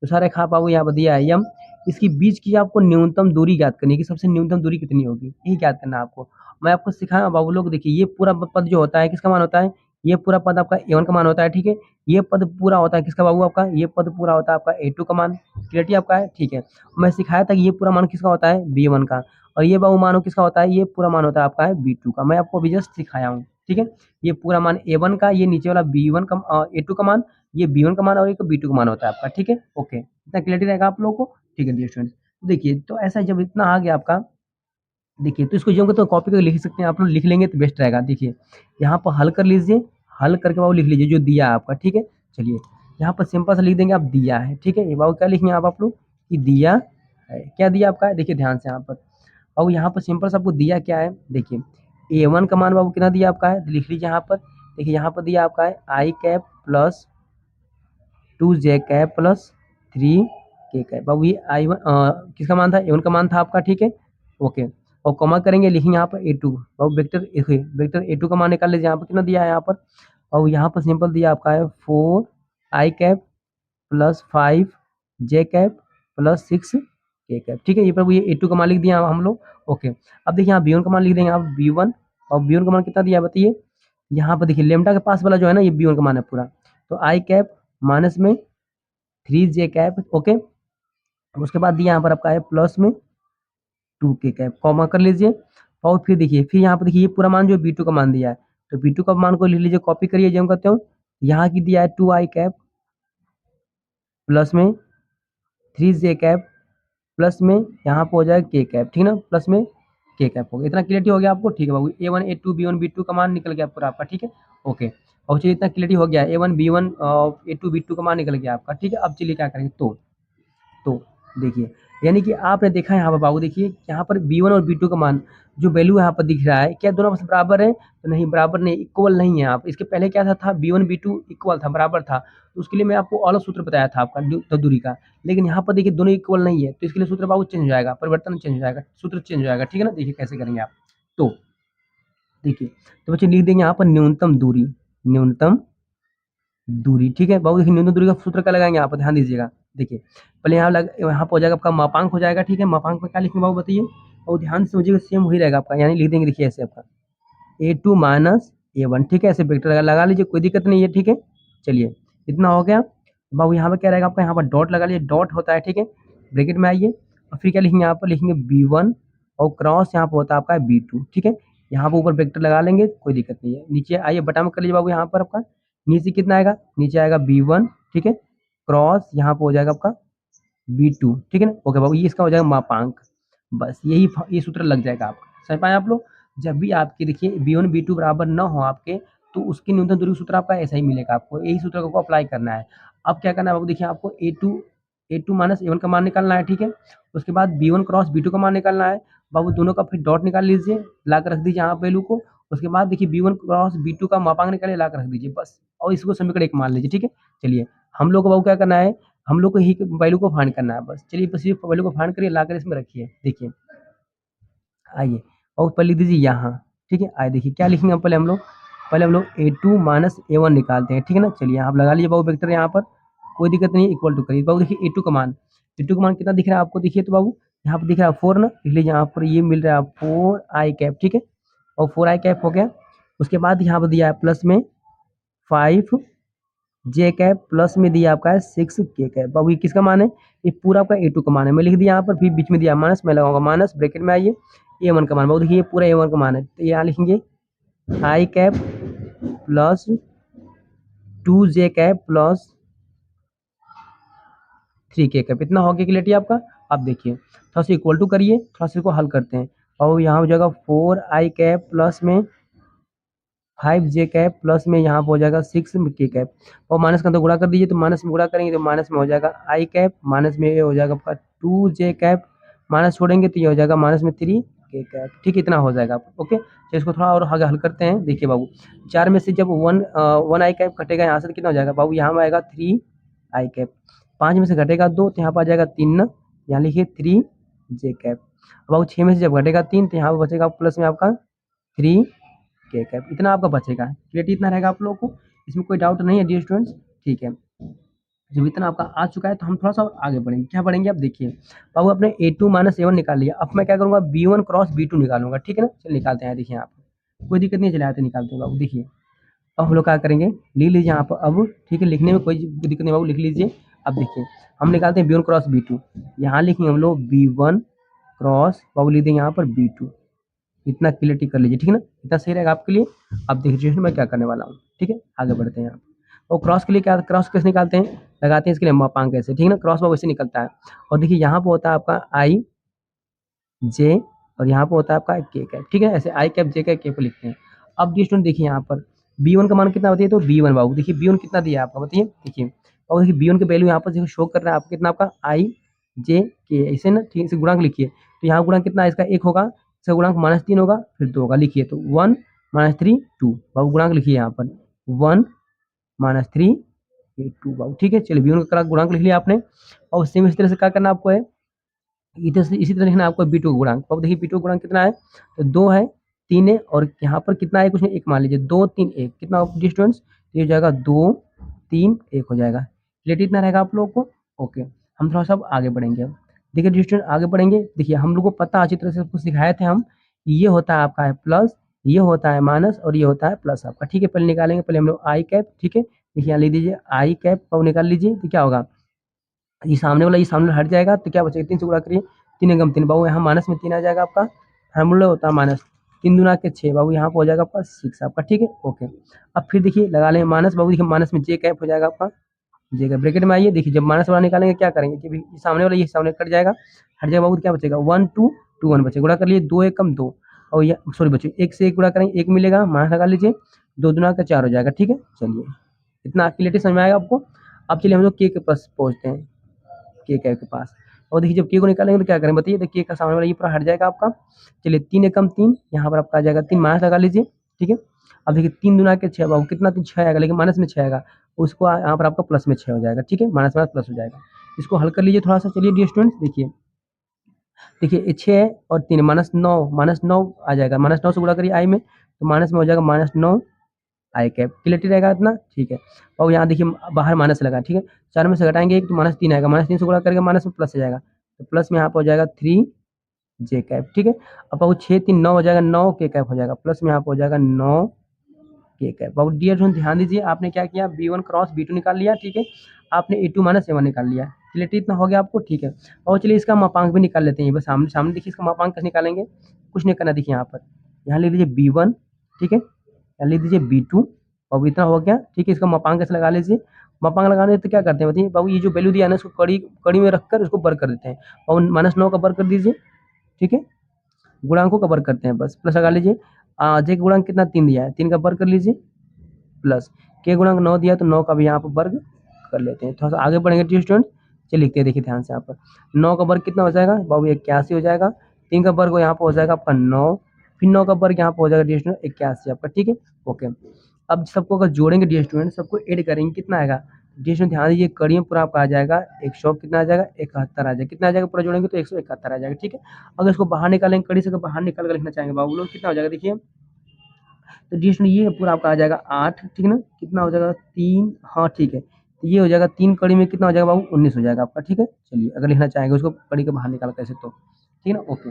दूसरा रेखा आपको यहाँ पर दिया है एम, इसकी बीच की आपको न्यूनतम दूरी ज्ञात करनी है कि सबसे न्यूनतम दूरी कितनी होगी, यही ज्ञात करना है आपको। मैं आपको सिखाया बाबू लोग, देखिए ये पूरा पद जो होता है किसका मान होता है, ये पूरा पद आपका ए1 का मान होता है, ठीक है। ये पद पूरा होता है किसका बाबू आपका, ये पद पूरा होता है आपका ए2 का मान, क्लियरिटी आपका है, ठीक है। मैं सिखाया था कि ये पूरा मान किसका होता है बी1 का, और ये बाबू मानो किसका होता है, ये पूरा मान होता है आपका है बी2 का, मैं आपको अभी जस्ट सिखाया हूँ, ठीक है। ये पूरा मान ए1 का, ये नीचे वाला बी1 का ए2 का मान, ये बी1 का मान और एक बी2 का मान होता है आपका, ठीक है। ओके, इतना क्लियरिटी रहेगा आप लोगों को, ठीक है डियर स्टूडेंट्स। देखिए तो ऐसा जब इतना आ गया आपका, देखिए तो इसको जो तो कॉपी करके लिख सकते हैं आप लोग, लिख लेंगे तो बेस्ट रहेगा। देखिए यहाँ पर हल कर लीजिए, हल करके बाबू लिख लीजिए जो दिया है आपका, ठीक है। चलिए यहाँ पर सिंपल से लिख देंगे आप दिया है, ठीक है। ये बाबू क्या लिखेंगे आप लोग कि दिया है, क्या दिया आपका है, देखिए ध्यान से यहाँ पर, और यहाँ पर सिंपल से आपको दिया क्या है, देखिए ए1 का मान बाबू कितना दिया आपका है, तो लिख लीजिए यहाँ पर। देखिए यहाँ पर दिया आपका है आई कैप प्लस 2 जे कैप प्लस 3 के कैप, बाबू ये आई1 किसका मान था, ए1 का मान था आपका, ठीक है। ओके, और कॉमा करेंगे, लिखेंगे यहाँ पर ए2, बाबू वेक्टर ए2 का मान निकाल लीजिए, यहाँ पर कितना दिया है यहाँ पर, और यहाँ पर सिंपल दिया आपका है 4 आई कैप प्लस 5 जे कैप प्लस 6 के कैप, ठीक है। ये प्रभु ये ए2 का मान लिख दिया हम लोग। ओके, अब देखिए यहाँ बी1 का मान लिख देंगे आप बी1, और बी1 का मान कितना दिया बताइए, यहाँ पर देखिए लेमडा के पास वाला जो है ना, ये बी1 का मान है पूरा, तो आई कैप माइनस में 3 जे कैप, ओके। उसके बाद दिया यहाँ पर आपका है प्लस में 2 के कैप, कॉमा कर लीजिए, और फिर देखिए फिर यहाँ पर देखिए ये पूरा मान जो बी2 का मान दिया है, तो बी2 का मान को लिख लीजिए, कॉपी करिए जो हम करते हो, यहाँ की दिया है 2 आई कैप प्लस में 3 जे कैप प्लस में यहाँ पर हो जाएगा के कैप, ठीक है ना, प्लस में के कैप हो गया। इतना क्लियरिटी हो गया आपको, ठीक है बाबू। ए1 ए2 बी1 बी2 का मान निकल गया पूरा आपका, ठीक है। ओके, और चलिए इतना क्लियरिटी हो गया, ए1 बी1 ए2 बी2 का मान निकल गया आपका, ठीक है। अब चलिए क्या करेंगे, तो देखिए यानी कि आपने देखा यहाँ पर बाबू, देखिए यहाँ पर बी1 और बी2 का मान जो वैल्यू यहाँ पर दिख रहा है, क्या दोनों आपस में बराबर है, तो नहीं बराबर नहीं, इक्वल नहीं है। आप इसके पहले क्या था बी1 बी2 इक्वल था, बराबर था, तो उसके लिए मैं आपको अलग सूत्र बताया था आपका तो दूरी का, लेकिन यहाँ पर देखिए दोनों इक्वल नहीं है, तो इसके लिए सूत्र बाबू चेंज हो जाएगा, परिवर्तन चेंज हो जाएगा, सूत्र चेंज हो जाएगा, ठीक है ना। देखिए कैसे करेंगे आप, तो देखिए तो बच्चे लिख देंगे यहाँ पर न्यूनतम दूरी, न्यूनतम दूरी, ठीक है बाबू। देखिए न्यूनतम दूरी का सूत्र क्या लगाएंगे आप, ध्यान दीजिएगा। देखिए पहले यहाँ पर हो जाएगा आपका मापांक हो जाएगा, ठीक है। मापांक में क्या लिखेंगे बाबू बताइए, और ध्यान से समझिएगा, सेम वही रहेगा आपका, यानी लिख देंगे देखिए ऐसे आपका ए2 माइनस ए1, ठीक है। ऐसे वेक्टर लगा लीजिए, कोई दिक्कत नहीं है, ठीक है। चलिए इतना हो गया बाबू। यहाँ पर क्या रहेगा आपका, यहाँ पर डॉट लगा लीजिए, डॉट होता है, ठीक है। ब्रैकेट में आइए, और फिर क्या लिखेंगे यहाँ पर, लिखेंगे बी1, और क्रॉस यहाँ पर होता है आपका बी2, ठीक है। यहाँ पर ऊपर वेक्टर लगा लेंगे, कोई दिक्कत नहीं है। नीचे आइए बटा में कर लीजिए बाबू, यहाँ पर आपका नीचे कितना आएगा, नीचे आएगा बी1, ठीक है, क्रॉस यहाँ पर हो जाएगा आपका बी2, ठीक है ना। ओके बाबू, ये इसका हो जाएगा मापांक, बस यही ये सूत्र लग जाएगा आपका, समझ पाए आप लोग। जब भी आपके देखिए बी1 बी2 बराबर ना हो आपके, तो उसकी न्यूनतम दूरी सूत्र आपका ऐसा ही मिलेगा, आपको यही सूत्र को अप्लाई करना है। अब क्या करना है बाबू, देखिए आपको ए टू माइनस ए1 का मान निकालना है, ठीक है। उसके बाद बी1 क्रॉस बी2 का मान निकालना है बाबू, दोनों का फिर डॉट निकाल लीजिए, ला कर रख दीजिए यहाँ वैल्यू को। उसके बाद देखिए बी1 क्रॉस बी2 का मापांक निकालिए, ला कर रख दीजिए बस, और इसको समीकरण 1 मान लीजिए, ठीक है। चलिए हम लोग को बाबू क्या करना है, हम लोग को ही वैल्यू को फाइंड करना है बस। चलिए बस ये वैल्यू को फाइंड करिए, लाकर इसमें रखिए, देखिए आइए, और ऊपर लिख दीजिए यहाँ, ठीक है। आइए देखिए क्या लिखेंगे हम, पहले हम लोग ए2 माइनस ए1 निकालते हैं, ठीक है ना। चलिए आप लगा लीजिए बाबू वेक्टर यहाँ पर, कोई दिक्कत नहीं, इक्वल टू करिए बाबू। देखिए ए2 का मान कितना दिख रहा है आपको, देखिए तो बाबू यहाँ पर दिख रहा है 4 ना, इसलिए यहाँ पर ये मिल रहा है 4 आई कैप, ठीक है, और 4 आई कैप हो गया। उसके बाद यहाँ पर दिया है प्लस में 5 जे कैप प्लस में दिया आपका है 6 के कैप, बाबू ये किसका मान है, ये पूरा आपका ए2 का मान है। मैं लिख दिया यहाँ पर, फिर बीच में दिया माइनस, मैं लगाऊंगा माइनस, ब्रैकेट में आइए ए1 का मान, बाबू देखिए ये पूरा ए1 का मान है, तो यहाँ लिखेंगे आई कैप प्लस 2 जे कैप प्लस 3 के कैप, इतना हो गया क्लियरिटी आपका। अब देखिए थोड़ा सा इक्वल टू करिए, थोड़ा सा इसको हल करते हैं। और यहाँ हो जाएगा 4i कैप प्लस में 5j कैप प्लस में यहाँ पर हो जाएगा 6k कैप, और माइनस का तो गुणा कर दीजिए, तो माइनस में गुणा करेंगे तो माइनस में हो जाएगा i कैप, माइनस में ये हो जाएगा आपका 2j कैप, माइनस छोड़ेंगे तो ये हो जाएगा माइनस में 3k कैप। ठीक है, इतना हो जाएगा आपको। ओके, तो इसको थोड़ा और आगे हल करते हैं। देखिए बाबू, 4 में से जब 1i कैप कटेगा यहाँ से तो कितना हो जाएगा बाबू, यहाँ में आएगा 3i कैप। 5 में से घटेगा 2 तो यहाँ पर आ जाएगा 3 ना, यहाँ लिखिए 3j कैप। बाबू 6 में से जब घटेगा 3 तो यहाँ पर बचेगा प्लस में आपका 3k कैप। इतना आपका बचेगा। क्लियर इतना रहेगा आप लोगों को, इसमें कोई डाउट नहीं है डियर स्टूडेंट्स। ठीक है, जब इतना आपका आ चुका है तो हम थोड़ा सा आगे बढ़ेंगे। क्या बढ़ेंगे अब देखिए बाबू, अपने a2 - a1 निकाल लिया। अब मैं क्या करूँगा, b1 क्रॉस b2 निकालूंगा। ठीक है ना, चलिए निकालते हैं। देखिए यहाँ पर कोई दिक्कत नहीं, चले आते निकालते हैं बाबू। देखिए अब हम लोग क्या करेंगे, लिख लीजिए यहाँ पर अब। ठीक है, लिखने में कोई दिक्कत नहीं बाबू, लिख लीजिए। अब देखिए हम निकालते हैं b1 क्रॉस b2। यहाँ लिखेंगे हम लोग b1 क्रॉस बाबू, लिख देंगे यहाँ पर b2। इतना क्लियरिटी कर लीजिए। ठीक है ना, इतना सही रहेगा आपके लिए। अब देखिए मैं क्या करने वाला हूँ। ठीक है, आगे बढ़ते हैं यहाँ। और क्रॉस के लिए क्या, क्रॉस कैसे निकालते हैं, लगाते हैं इसके लिए मापांक कैसे। ठीक है ना, क्रॉस बाबू वैसे निकलता है। और देखिए यहाँ पे होता है आपका आई जे, और यहाँ पे होता है आपका के कैप। ठीक है, ऐसे i कैप जे कैप के को लिखते हैं। अब जी स्टूडेंट देखिए यहाँ पर b1 का मान कितना बताइए, तो b1 बाबू देखिए b1 कितना दिया है आपका बताइए। देखिए और देखिए b1 के वैल्यू यहाँ पर देखो शो कर रहा है आपका कितना, आपका i j k, ऐसे ना। ठीक है, इसे गुणांक लिखिए। तो यहाँ गुणांक कितना है इसका, 1 होगा। इसका गुणांक -3 होगा, फिर 2 होगा। लिखिए तो 1 - 3 2 बाबू, गुणांक लिखिए यहाँ पर 1 - 3 2 बाबू। ठीक है, चलिए b1 का गुणांक लिख लिया आपने। और सेम इस तरह से क्या करना आपको है, इधर से इसी तरह लिखना है आपको b2 का गुणांक। अब देखिए b2 का गुणांक कितना है, तो 2 है, 3 है, और यहाँ पर कितना है कुछ नहीं, 1 मान लीजिए। 2 3 1 कितना डिस्टेंस, तो ये हो जाएगा 2 3 1 हो जाएगा। क्लियर इतना रहेगा आप लोगों को। ओके, हम थोड़ा सा अब आगे बढ़ेंगे। अब देखिए डिस्टेंस आगे बढ़ेंगे। देखिए हम लोग को पता अच्छी तरह से कुछ सिखाए थे हम, ये होता है आपका है प्लस, ये होता है माइनस, और ये होता है प्लस आपका। ठीक है, पहले निकालेंगे, पहले हम लोग आई कैप। ठीक है, देखिए यहाँ लिख दीजिए आई कैप, अब निकाल लीजिए तो क्या होगा, ये सामने वाला ये सामने हट जाएगा तो क्या बचेगा, 3 से गुणा करिए, 3 एकम 3 बाबू, यहाँ माइनस में 3 आ जाएगा आपका। फार्मूला होता है माइनस, 3 दूना के 6 बाबू, यहाँ पर हो जाएगा आपका 6 आपका। ठीक है, ओके। अब फिर देखिए लगा लें माइनस बाबू, देखिए माइनस में जे कैप हो जाएगा आपका। जे का ब्रैकेट में आइए, देखिए जब माइनस वाला निकालेंगे क्या करेंगे कि ये सामने वाला ये सामने कट जाएगा, हट जाएगा बाबू, तो क्या बचेगा 1 2 2 1 बचेगा। गुणा कर लिए, 2 एकम 2, और ये सॉरी बच्चों 1 से 1 गुणा करेंगे 1 मिलेगा, माइनस लगा लीजिए, 2 दूना का 4 हो जाएगा। ठीक है, चलिए इतना क्लियरिटी समझ में आएगा आपको। अब चलिए हम लोग के पास पहुँचते हैं, के कैप के पास। और देखिए जब के को निकालेंगे तो क्या करें बताइए, तो के का सामने वाला ये पूरा हट जाएगा आपका। चलिए 3 एकम 3, यहाँ पर आपका आ जाएगा 3, माइनस लगा लीजिए। ठीक है, अब देखिए 3 दूना के 6 बाबू, कितना 3 6 आएगा, लेकिन माइनस में 6 आएगा, उसको यहाँ पर आपका प्लस में 6 हो जाएगा। ठीक है, माइनस माइनस प्लस हो जाएगा। इसको हल कर लीजिए थोड़ा सा। चलिए डियर स्टूडेंट्स देखिए, देखिए 6 और 3 -9, -9 आ जाएगा। -9 से गुणा करिए आई में, तो माइनस में हो जाएगा -9 आई कैप। क्लियरिटी रहेगा इतना। ठीक है, और यहाँ देखिए बाहर माइनस लगा। ठीक है, 4 में से घटाएंगे 1 तो -3 आएगा, -3 से गुणा करके माइनस में प्लस आ जाएगा, तो प्लस में यहाँ पर हो जाएगा 3j कैप। ठीक है, अब वो 6 3 9 हो जाएगा, 9k कैप हो जाएगा, प्लस में यहाँ पर हो जाएगा 9k कैप। अब डियर स्टूडेंट ध्यान दीजिए, आपने क्या किया, b1 क्रॉस b2 निकाल लिया। ठीक है, आपने a2 - a1 निकाल लिया। क्लियरिटी इतना हो गया आपको। ठीक है, और चलिए इसका मापांक भी निकाल लेते हैं। बस सामने सामने देखिए इसका मापांक कैसे निकालेंगे, कुछ नहीं करना। देखिए यहाँ पर, यहाँ लिख लीजिए b1। ठीक है, यहाँ लिख दीजिए b2, और इतना हो गया। ठीक है, इसका मापांक कैसे लगा लीजिए। मापांक लगाने तो क्या करते हैं बताइए बाबू, ये जो वैल्यू दिया है ना इसको कड़ी कड़ी में रखकर इसको वर्ग कर देते हैं, और -9 का वर्ग कर दीजिए। ठीक है, गुणांकों का वर्ग करते हैं बस, प्लस लगा लीजिए। जे का गुणांक कितना 3 दिया है, 3 का वर्ग कर लीजिए, प्लस के गुणांक 9 दिया तो 9 का भी यहाँ पर वर्ग कर लेते हैं। थोड़ा सा आगे बढ़ेंगे डियर स्टूडेंट। चलिए लिखते हैं, देखिए ध्यान से यहाँ पर 9 का वर्ग कितना हो जाएगा बाबू, 81 हो जाएगा। 3 का वर्ग यहाँ पर हो जाएगा आपका 9, फिर 9 का वर्ग यहाँ पर हो जाएगा डियर स्टूडेंट 81 आपका। ठीक है, ओके। अब सबको अगर जोड़ेंगे डियर स्टूडेंट, सबको ऐड करेंगे, कितना आएगा डियर स्टूडेंट, ध्यान दीजिए कड़ी में पूरा आपका आ जाएगा 100, कितना आ जाएगा 71 आ जाएगा। कितना आ जाएगा पूरा जोड़ेंगे तो 171 आ जाएगा। ठीक है, अगर इसको बाहर निकालेंगे, कड़ी से अगर बाहर निकाल कर लिखना चाहेंगे बाबू लोग, कितना हो जाएगा देखिए, तो डिस्टेंस ये पूरा आपका आ जाएगा 8। ठीक है ना, कितना हो जाएगा 3, हाँ ठीक है, तो ये हो जाएगा 3 कड़ी में कितना हो जाएगा बाबू 19 हो जाएगा आपका। ठीक है, चलिए अगर लिखना चाहेंगे उसको कड़ी के बाहर निकाल कैसे तो, ठीक है ना, ओके।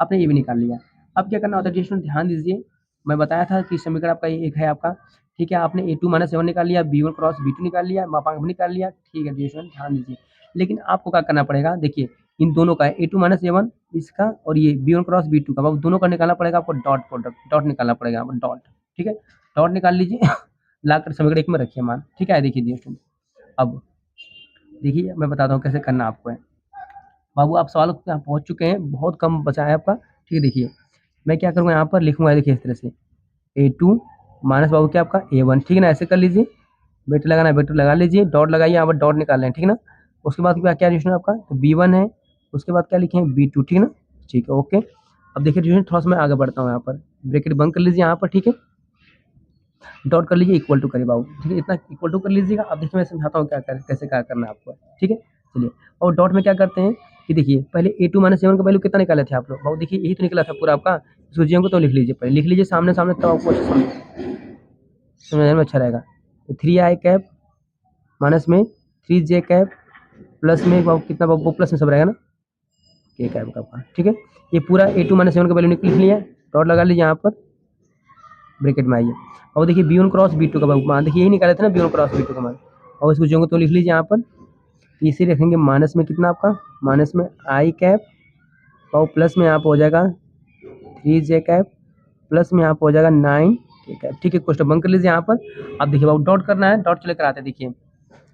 आपने ये भी निकाल लिया। अब क्या करना होता है डिस्टेंस, ध्यान दीजिए, मैं बताया था कि समीकरण आपका ये एक है आपका। ठीक है, आपने a2 - a1 निकाल लिया, b1 क्रॉस b2 निकाल लिया, मापांक भी निकाल लिया। ठीक है डिस्टेंस ध्यान दीजिए, लेकिन आपको क्या करना पड़ेगा, देखिए इन दोनों का a2 - a1 इसका, और ये b1 क्रॉस b2 का, बाबू दोनों का निकालना पड़ेगा आपको, डॉट प्रोडक्ट, डॉट निकालना पड़ेगा आपको, डॉट। ठीक है, डॉट निकाल लीजिए लाकर समीकरण एक में रखिए मान। ठीक है, देखिए जी अब देखिए मैं बताता हूँ कैसे करना आपको है। बाबू आप सवाल यहाँ पहुँच चुके हैं, बहुत कम बचा है आपका। ठीक है, देखिए मैं क्या करूँगा यहाँ पर लिखूंगा, देखिए इस तरह से A2 माइनस बाबू क्या आपका A1, ठीक है ना, ऐसे कर लीजिए। वेक्टर लगाना है वेक्टर लगा लीजिए, डॉट लगाइए, यहाँ पर डॉट निकाल लें, ठीक है ना। उसके बाद क्या क्या रिलेशन आपका, तो B1 है, उसके बाद क्या लिखे हैं B2, ठीक है ना, ठीक है ओके। अब देखिए रिलेशन थोड़ा सा मैं आगे बढ़ता हूँ, यहाँ पर ब्रैकेट बंद कर लीजिए यहाँ पर, ठीक है, डॉट कर लीजिए, इक्वल टू करिए बाबू, ठीक है, इतना इक्वल टू कर लीजिएगा। अब देखिए मैं समझाता हूँ क्या कर कैसे क्या करना है आपको, ठीक है, चलिए। और डॉट में क्या करते हैं कि देखिए पहले A2 माइनस A1 का वैल्यू कितना निकाले थे आप लोग, बाबू देखिए यही तो निकला था पूरा आपका, सूजियों को तो लिख लीजिए, पहले लिख लीजिए सामने सामने, तब आपको समझने में अच्छा रहेगा। तो 3i कैप माइनस में 3j कैप प्लस में बाबू कितना, बाबू प्लस में सब रहेगा ना, के कैप का आपका, ठीक है। ये पूरा A2 माइनस A1 का वैल्यू लिख लिया, डॉट लगा लीजिए यहाँ पर, ब्रैकेट में आइए। और देखिए B1 क्रॉस B2 का मान, देखिए यही निकाले थे ना B1 क्रॉस B2 का मान, और इसको जो तो लिख लीजिए यहाँ पर। इसी रखेंगे माइनस में कितना आपका, माइनस में i कैप और प्लस में यहाँ पर हो जाएगा 3j कैप प्लस में यहाँ पर हो जाएगा 9k कैप, ठीक है। क्वेश्चन बंद कर लीजिए यहाँ पर। अब देखिए बाबू डॉट करना है, डॉट चले कराते हैं, देखिए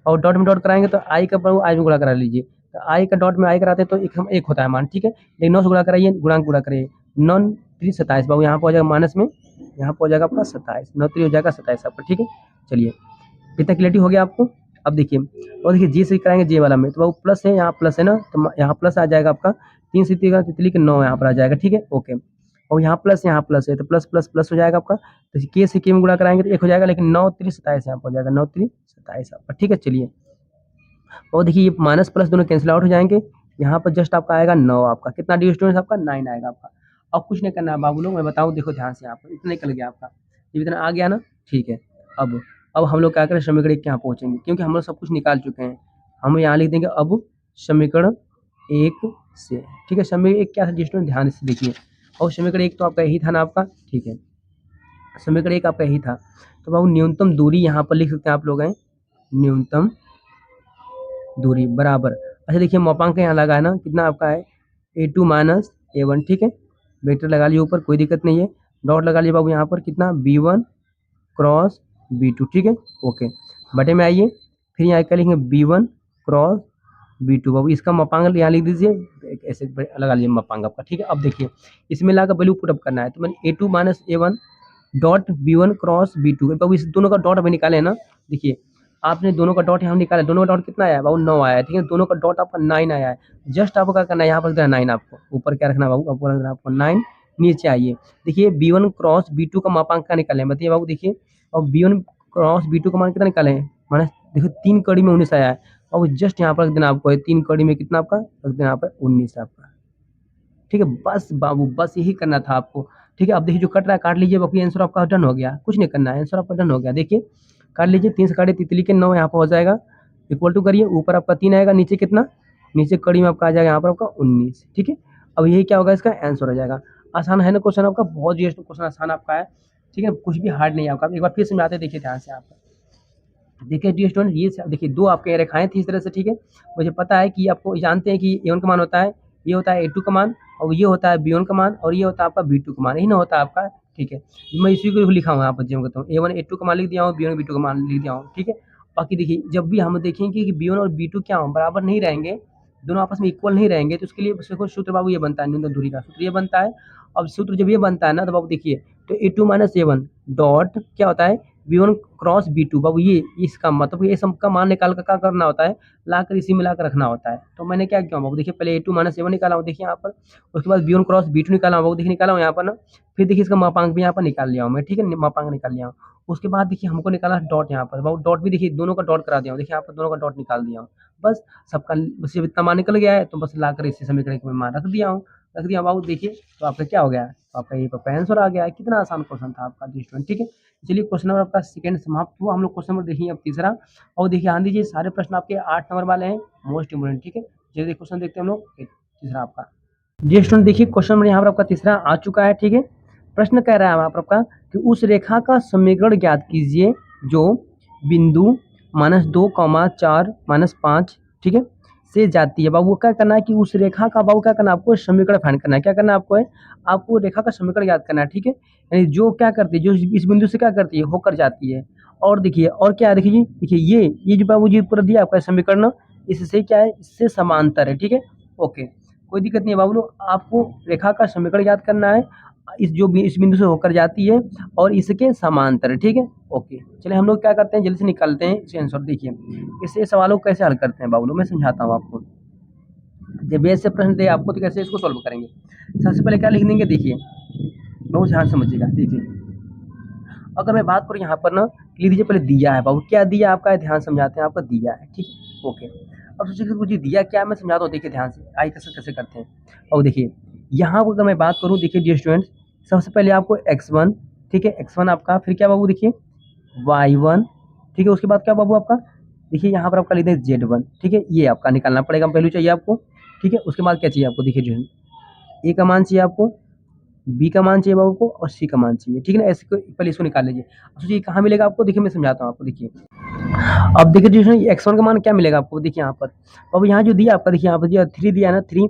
और डॉट में डॉट कराएंगे तो आई का आई में गुणा करा लीजिए, तो आई का डॉट में आई कराते हैं तो एक होता है मान, ठीक है, लेकिन 9 से गुणा कराइए, गुणांक गुणा करिए, 9×3 = 27 बाबू, यहाँ पर हो जाएगा माइनस में, यहाँ पर हो जाएगा आपका 27, 9×3 हो जाएगा 27 आपका, ठीक है। चलिए कितना क्लियरिटी हो गया आपको। अब देखिए, और देखिए जी से कराएंगे जे वाला में, तो बाबू प्लस है, यहाँ प्लस है ना, तो यहाँ प्लस आ जाएगा आपका, 3 से तितली के 9 यहाँ पर आ जाएगा, ठीक है ओके। और यहाँ प्लस है तो प्लस प्लस प्लस हो जाएगा आपका, तो के से के में गुणा कराएंगे तो 1 हो जाएगा, लेकिन 9×3 = 27 यहाँ पर हो जाएगा, 9×3 = 27 आपका, ठीक है। चलिए और देखिए ये माइनस प्लस दोनों कैंसिल आउट हो जाएंगे, यहाँ पर जस्ट आपका आएगा 9, आपका कितना डी स्टूडेंट्स आपका 9 आएगा आपका। अब कुछ नहीं करना है बाबू लोग, मैं बताऊँ देखो ध्यान से, यहाँ पर इतना निकल गया आपका, ये इतना आ गया ना, ठीक है। अब हम लोग क्या करें, समीकरण 1 के यहाँ पहुँचेंगे, क्योंकि हम लोग सब कुछ निकाल चुके हैं। हम यहाँ लिख देंगे अब समीकरण 1 से, ठीक है। समीकरण 1 क्या था स्टूडेंट, ध्यान से देखिए, और समीकरण 1 तो आपका यही था ना आपका, ठीक है, समीकरण 1 आपका यही था। तो बाबू न्यूनतम दूरी यहाँ पर लिख सकते हैं आप लोग हैं, न्यूनतम दूरी बराबर, अच्छा देखिए मापांक यहाँ लगा है ना, कितना आपका है A2 माइनस A1, ठीक है, वेक्टर लगा लिए ऊपर, कोई दिक्कत नहीं है, डॉट लगा लिए बाबू यहाँ पर कितना B1 क्रॉस B2, ठीक है ओके। बटे में आइए, फिर यहाँ क्या लिखेंगे B1 क्रॉस B2 बाबू, इसका मापांक यहाँ लिख दीजिए, ऐसे लगा लीजिए मापांक आपका, ठीक है। अब देखिए इसमें लाकर वैल्यू पुटअप करना है, तो मैंने A2 minus A1 dot B1 cross B2, बाबू इस दोनों का डॉट अभी निकाले ना, देखिए आपने दोनों का डॉट यहाँ निकाला, दोनों का डॉट कितना आया बाबू 9 आया है, ठीक है, दोनों का डॉट आपका 9 आया है। जस्ट आपको क्या करना है, यहाँ पर रखना 9, आपको ऊपर क्या रखना है बाबू, आपको रखना है आपको 9, नीचे आइए, देखिए B1 क्रॉस B2 का मापांक क्या निकाले हैं बताइए बाबू, देखिए और B1 क्रॉस B2 का मान कितना निकाले हैं, माने देखो 3 कड़ी में 19 आया है, और जस्ट यहाँ पर रख देना आपको 3 कड़ी में कितना आपका रख देना यहाँ पर 19 आपका, ठीक है। बस बाबू बस यही करना था आपको, ठीक है। अब देखिए जो कट रहा है काट लीजिए, बाकी आंसर आपका डन हो गया, कुछ नहीं करना है, आंसर आपका डन हो गया। देखिए काट लीजिए, 3 से काटे तितली के 9 यहाँ पर हो जाएगा, इक्वल टू करिए, ऊपर आपका 3 आएगा, नीचे कितना, नीचे कड़ी में आपका आ जाएगा यहाँ पर आपका 19, ठीक है। अब यही क्या होगा, इसका आंसर हो जाएगा। आसान है ना क्वेश्चन आपका, बहुत जी क्वेश्चन आसान आपका है, ठीक है, कुछ भी हार्ड नहीं है आपका। एक बार फिर समझाते हैं, देखिए ध्यान से आप देखिए डी स्टूडेंट, ये देखिए दो आपके रेखाएं थी इस तरह से, ठीक है। मुझे पता है कि आपको जानते हैं कि A1 का मान होता है, ये होता है A2 का मान, और ये होता है B1 का मान, और ये होता है आपका B2 का मान, यही ना होता है आपका, ठीक है। मैं इसी को लिखा हूँ यहाँ पर, जो कहता हूँ A1 A2 का मान लिख दिया हूँ, B1 B2 का मान लिख दिया हूँ, ठीक है। बाकी देखिए जब भी हम देखेंगे कि B1 और B2 क्या हो, बराबर नहीं रहेंगे, दोनों आपस में इक्वल नहीं रहेंगे, तो उसके लिए सूत्र बाबू ये बनता है, न्यूनतम दूरी का सूत्र ये बनता है। अब सूत्र जब ये बनता है ना, तो बाबू देखिए, तो A2 माइनस A1 डॉट क्या होता है B1 क्रॉस B2, बाबू ये इसका मतलब ये सब का मान निकाल कर क्या करना होता है, लाकर इसी में लाकर रखना होता है। तो मैंने क्या किया बाबू, देखिए पहले A2 माइनस A1 निकाला हूँ, देखिए यहाँ पर, उसके बाद B1 क्रॉस B2 निकाला हूँ बाबू, देखिए निकाला हूँ यहाँ पर ना, फिर देखिए इसका मापांक भी यहाँ पर निकाल लिया हूँ मैं, ठीक है, मापांक निकाल लिया हूँ। उसके बाद देखिए हमको निकाला डॉट यहाँ पर, बाबू डॉट भी देखिए दोनों का डॉट करा दिया हूँ, देखिए यहाँ पर दोनों का डॉट निकाल दिया हूँ, बस सबका बस जब इतना मान निकल गया है, तो बस लाकर इसी समीकरण में मान रख दिया बाबू, देखिए तो आपका क्या हो गया, तो आपका ये पर आंसर आ गया है। कितना आसान क्वेश्चन था आपका स्टूडेंट, ठीक है। चलिए क्वेश्चन नंबर आपका सेकंड समाप्त हुआ, हम लोग क्वेश्चन नंबर देखिए अब तीसरा, और देखिए ध्यान दीजिए सारे प्रश्न आपके 8 नंबर वाले हैं, मोस्ट इंपोर्टेंट, ठीक है। चलिए क्वेश्चन देखते हैं हम लोग तीसरा आपका, जी स्टूडेंट देखिए क्वेश्चन नंबर यहाँ पर आपका तीसरा आ चुका है, ठीक है। प्रश्न कह रहा है यहाँ पर आपका कि उस रेखा का समीकरण ज्ञात कीजिए जो बिंदु -2, 4, -5, ठीक है, से जाती है। बाबू क्या करना है कि उस रेखा का बाबू क्या करना है, आपको समीकरण फाइंड करना है, क्या करना है आपको है, आपको रेखा का समीकरण ज्ञात करना है, ठीक है। यानी जो क्या करती है, जो इस बिंदु से क्या करती है, होकर जाती है। और देखिए और क्या है, देखिए देखिए ये जो बाबू जी पूरा दिया आपका समीकरण, इससे क्या है, इससे समांतर है, ठीक है ओके। कोई दिक्कत नहीं है बाबू लोग, आपको रेखा का समीकरण याद करना है, इस बिंदु से होकर जाती है और इसके समांतर है, ठीक है। ओके, चलिए हम लोग क्या करते हैं, जल्दी से निकालते हैं इसके आंसर। देखिए इससे सवालों को कैसे हल करते हैं बाबू लोग, मैं समझाता हूँ आपको। जब ऐसे प्रश्न दे आपको तो कैसे इसको सॉल्व करेंगे। सबसे पहले क्या लिख देंगे, देखिए बहुत ध्यान समझिएगा। देखिए अगर मैं बात करूँ यहाँ पर ना, लिख दीजिए पहले दिया है बाबू, क्या दिया आपका है, ध्यान समझाते हैं, आपका दिया है, ठीक है। ओके, अब सोचिए मुझे दिया क्या है, मैं समझाता हूँ, देखिए ध्यान से, आइए कैसे कैसे करते हैं। और देखिए यहाँ पर अगर मैं बात करूँ, देखिए डियर स्टूडेंट्स, सबसे पहले आपको x1, ठीक है, x1 आपका, फिर क्या बाबू देखिए y1, ठीक है, उसके बाद क्या बाबू आपका, देखिए यहाँ पर आपका लिख दें z1, ठीक है, ये आपका निकालना पड़ेगा, वैल्यू चाहिए आपको, ठीक है। उसके बाद क्या चाहिए आपको, देखिए जो है a का मान चाहिए आपको, बी का मान चाहिए बाबू को, और सी का मान चाहिए, ठीक है ना। ऐसे पहले इसको निकाल लीजिए। अब सोचिए कहाँ मिलेगा आपको, देखिए मैं समझाता हूँ आपको। देखिए अब देखिए डिस्ट्रीब्यूशन x1 का मान क्या मिलेगा आपको, देखिए यहाँ पर, अब यहाँ जो दिया आपका, देखिए यहाँ पर दिया 3 दिया है ना, 3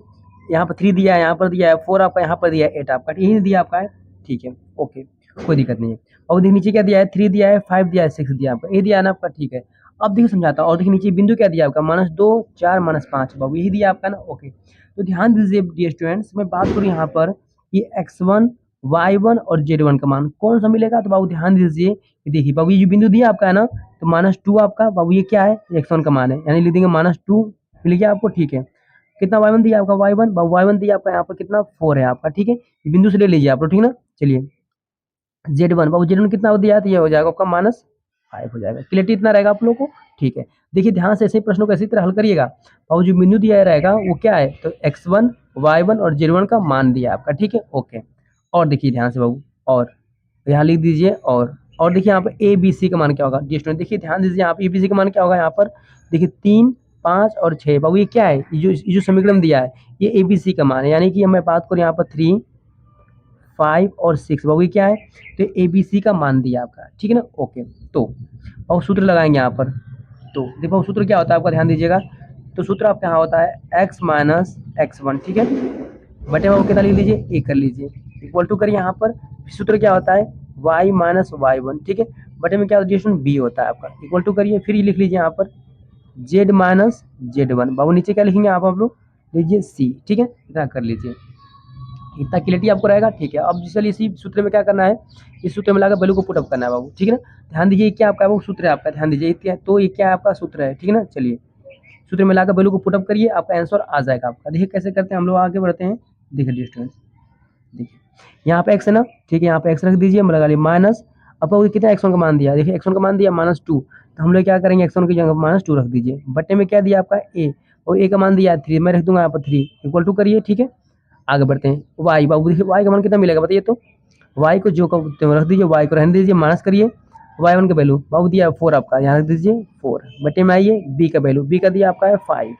यहाँ पर 3 दिया है, यहाँ पर दिया है 4 आपका, यहाँ पर दिया है 8 आपका, यही दिया आपका है, ठीक है। ओके, कोई दिक्कत नहीं है। और देखिए नीचे क्या दिया है, 3 दिया है, 5 दिया है, 6 दिया है आपका, ये दिया है ना आपका, ठीक है। अब देखिए समझाता हूँ, और देखिए नीचे बिंदु क्या दिया आपका, -2, 4, -5 बाबू, यही दिया आपका ना। ओके, तो ध्यान दीजिए डियर स्टूडेंट्स, मैं बात करूँ यहाँ पर ये x1, y1 और z1 का मान कौन सा मिलेगा, तो बाबू ध्यान दीजिए, देखिए बाबू ये जो बिंदु दिया आपका है ना, तो -2 आपका बाबू, ये क्या है, x1 का मान है, यानी लिख देंगे -2, मिल गया आपको, ठीक है। कितना y1 दिया आपका, y1 बाबू y1 दिया आपका यहाँ पर कितना 4 है आपका, ठीक है, ये बिंदु से ले लीजिए आप लोग, ठीक है ना। चलिए z1 बाबू, z1 कितना दिया है, तो ये हो जाएगा आपका -5 हो जाएगा। क्लियरिटी इतना रहेगा आप लोगों को, ठीक है। देखिए ध्यान से ऐसे प्रश्नों को इसी तरह हल करिएगा। बाबू जो बिंदु दिया रहेगा वो क्या है, तो x1, y1 और z1 का मान दिया आपका, ठीक है। ओके, और देखिए ध्यान से बाबू, और यहाँ लिख दीजिए, और देखिए यहाँ पर ए बी सी का मान क्या होगा, जी स्टूडेंट देखिए ध्यान दीजिए, यहाँ पर ए बी सी का मान क्या होगा, यहाँ पर देखिए 3, 5 और 6 बाबू, ये क्या है, ये जो समीकरण दिया है ये ए बी सी का मान है, यानी कि मैं बात करूँ यहाँ पर 3, 5 और 6 बाबू, ये क्या है, तो ए बी सी का मान दिया आपका, ठीक है ना। ओके, तो और सूत्र लगाएंगे यहाँ पर, तो देखो सूत्र क्या होता है आपका, ध्यान दीजिएगा। तो सूत्र आपका यहाँ होता है x माइनस x1, ठीक है, बटे में कितना लिख लीजिए, ए कर लीजिए, इक्वल टू करिए यहाँ पर, सूत्र क्या होता है y माइनस y1, ठीक है, बटे में क्या होता है बी होता है आपका, इक्वल टू करिए, फिर ये लिख लीजिए यहाँ पर z माइनस z1 बाबू, नीचे क्या लिखेंगे आप लोग, लीजिए c, ठीक है, इतना कर लीजिए, इतना क्लियरिटी आपको रहेगा, ठीक है। अब चलिए इसी सूत्र में क्या करना है, इस सूत्र में लाकर वैल्यू को पुटअप करना है बाबू, ठीक है ना। ध्यान दीजिए क्या आपका वो सूत्र है आपका, ध्यान दीजिए क्या, तो ये क्या आपका सूत्र है, ठीक है ना। चलिए सूत्र में लाकर वैल्यू को पुटअप करिए, आपका आंसर आ जाएगा आपका। देखिए कैसे करते हैं हम लोग, आगे बढ़ते हैं। देखिए डिस्टेंस, देखिए यहाँ पे एक्स है ना, ठीक है, यहाँ पे एक्स रख दीजिए, हम लगा लिए माइनस, अब कितना x1 का मान दिया, देखिए x1 का मान दिया -2, तो हम लोग क्या करेंगे, x1 की जगह -2 रख दीजिए, बट्टे में क्या दिया आपका a, और a का मान दिया 3, मैं रख दूंगा यहाँ पर 3, इक्वल टू करिए, ठीक है। आगे बढ़ते हैं, y बाबू देखिए y का मान कितना मिलेगा बताइए, तो y को जो तो रख दीजिए, y को रहने दीजिए, माइनस करिए, y1 का वैल्यू बाबू दिया 4 आपका, यहाँ रख दीजिए 4, बटे में आइए b का वैल्यू, b का दिया आपका है 5,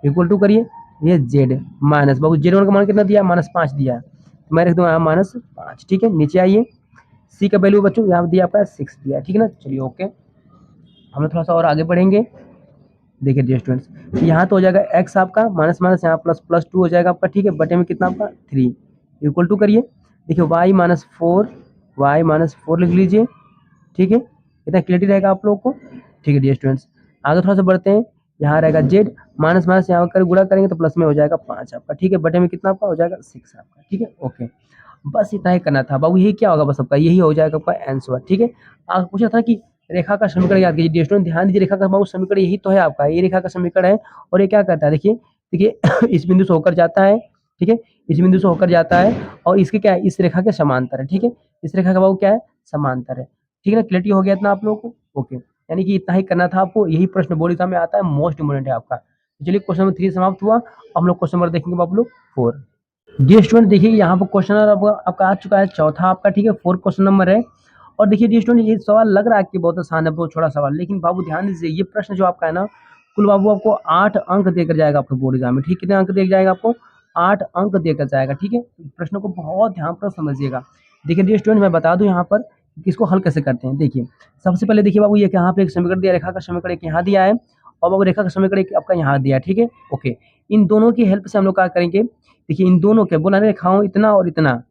इक्वल टू करिए, ये z माइनस बाबू z1 का मान कितना दिया, -5 दिया, तो मैं रख दूंगा यहाँ -5, ठीक है। नीचे आइए, सी का वैल्यू बच्चों यहाँ दिया आपका 6 दिया, ठीक है ना। चलिए ओके, हम लोग थोड़ा सा और आगे बढ़ेंगे। देखिए डियर स्टूडेंट्स, यहाँ तो हो जाएगा x आपका माइनस माइनस यहाँ ++2 हो जाएगा आपका, ठीक है, बटे में कितना आपका 3, इक्वल टू करिए, देखिए y-4 लिख लीजिए, ठीक है, इतना क्लियरिटी रहेगा आप लोगों को, ठीक है डियर स्टूडेंट्स। आगे थोड़ा सा बढ़ते हैं, यहाँ रहेगा z माइनस माइनस यहाँ कर गुणा करेंगे तो प्लस में हो जाएगा 5 आपका, ठीक है, बटे में कितना आपका हो जाएगा 6 आपका, ठीक है। ओके, बस इतना ही करना था बाबू, यही क्या होगा बस आपका, यही हो जाएगा आपका आंसर, ठीक है। आपको पूछा था कि रेखा का समीकरण याद कीजिए, स्टूडेंट ध्यान दीजिए, रेखा का बाबू समीकरण यही तो है आपका, ये रेखा का समीकरण है, और ये क्या करता है, देखिए देखिए इस बिंदु से होकर जाता है, ठीक है, इस बिंदु से होकर जाता है, और इसके क्या है, इस रेखा के समांतर है, ठीक है, इस रेखा का बाबू क्या है, समांतर है, ठीक है ना। क्लियरिटी हो गया इतना आप लोगों को, ओके, यानी कि इतना ही करना था आपको, यही प्रश्न बोर्ड एग्जाम में आता है, मोस्ट इंपोर्टेंट है आपका। तो चलिए क्वेश्चन नंबर 3 समाप्त हुआ, अब हम लोग क्वेश्चन नंबर देखेंगे आप लोग 4। डियर स्टूडेंट देखिए यहाँ पर क्वेश्चन आपका आ चुका है चौथा आपका, ठीक है, 4 क्वेश्चन नंबर है। और देखिए डियर स्टूडेंट, ये सवाल लग रहा है कि बहुत आसान है, बहुत छोटा सवाल, लेकिन बाबू ध्यान दीजिए, ये प्रश्न जो आपका है ना, कुल बाबू आपको 8 अंक देकर जाएगा आपको बोर्ड एग्जाम में, ठीक, कितने अंक देकर जाएगा आपको, 8 अंक देकर जाएगा, ठीक है। प्रश्नों को बहुत ध्यान पर समझिएगा। देखिए डियर स्टूडेंट, मैं बता दूं यहाँ पर कि इसको हल कैसे करते हैं। देखिए सबसे पहले देखिए बाबू, ये यहाँ पे एक समीकरण दिया, रेखा का समीकरण एक यहाँ दिया है, और बाबू रेखा का समीकरण एक आपका यहाँ दिया है, ठीक है। ओके, इन दोनों की हेल्प से हम लोग क्या करेंगे, देखिए इन दोनों के बोला रेखाओं इतना और इतना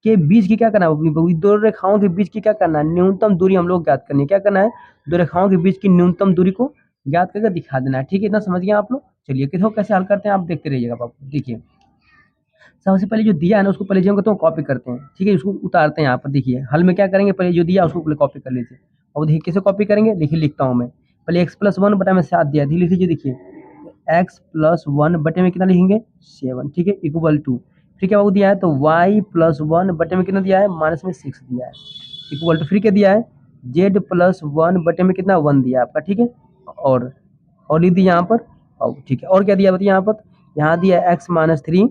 के बीच की क्या करना है, दो रेखाओं के बीच की क्या करना है, न्यूनतम दूरी हम लोग ज्ञात करनी है, क्या करना है, दो रेखाओं के बीच की न्यूनतम दूरी को ज्ञात करके दिखा देना है, ठीक है, इतना समझ गए आप लोग। चलिए किसको कैसे हल करते हैं आप देखते रहिएगा बाबू। देखिए सबसे पहले जो दिया है ना उसको पहले जो तो कॉपी करते हैं, ठीक है, उसको उतारते हैं यहाँ पर। देखिए हल में क्या करेंगे, पहले जो दिया उसको पहले कॉपी कर लीजिए। और देखिए कैसे कॉपी करेंगे, देखिए लिखता हूँ मैं, पहले x+1 बटा में 7 दिया है, लिख लीजिए। देखिए x+1 बटे में कितना लिखेंगे 7, ठीक है, इक्वल टू, फिर क्या वो दिया है तो y+1 बटे में कितना दिया है माइनस में 6 दिया है, इक्वल टू फिर क्या दिया है z+1 बटे में कितना 1 दिया है आपका, ठीक है। और लिख दी यहाँ पर, और ठीक है, और क्या दिया बताइए यहाँ पर, यहाँ दिया है x-3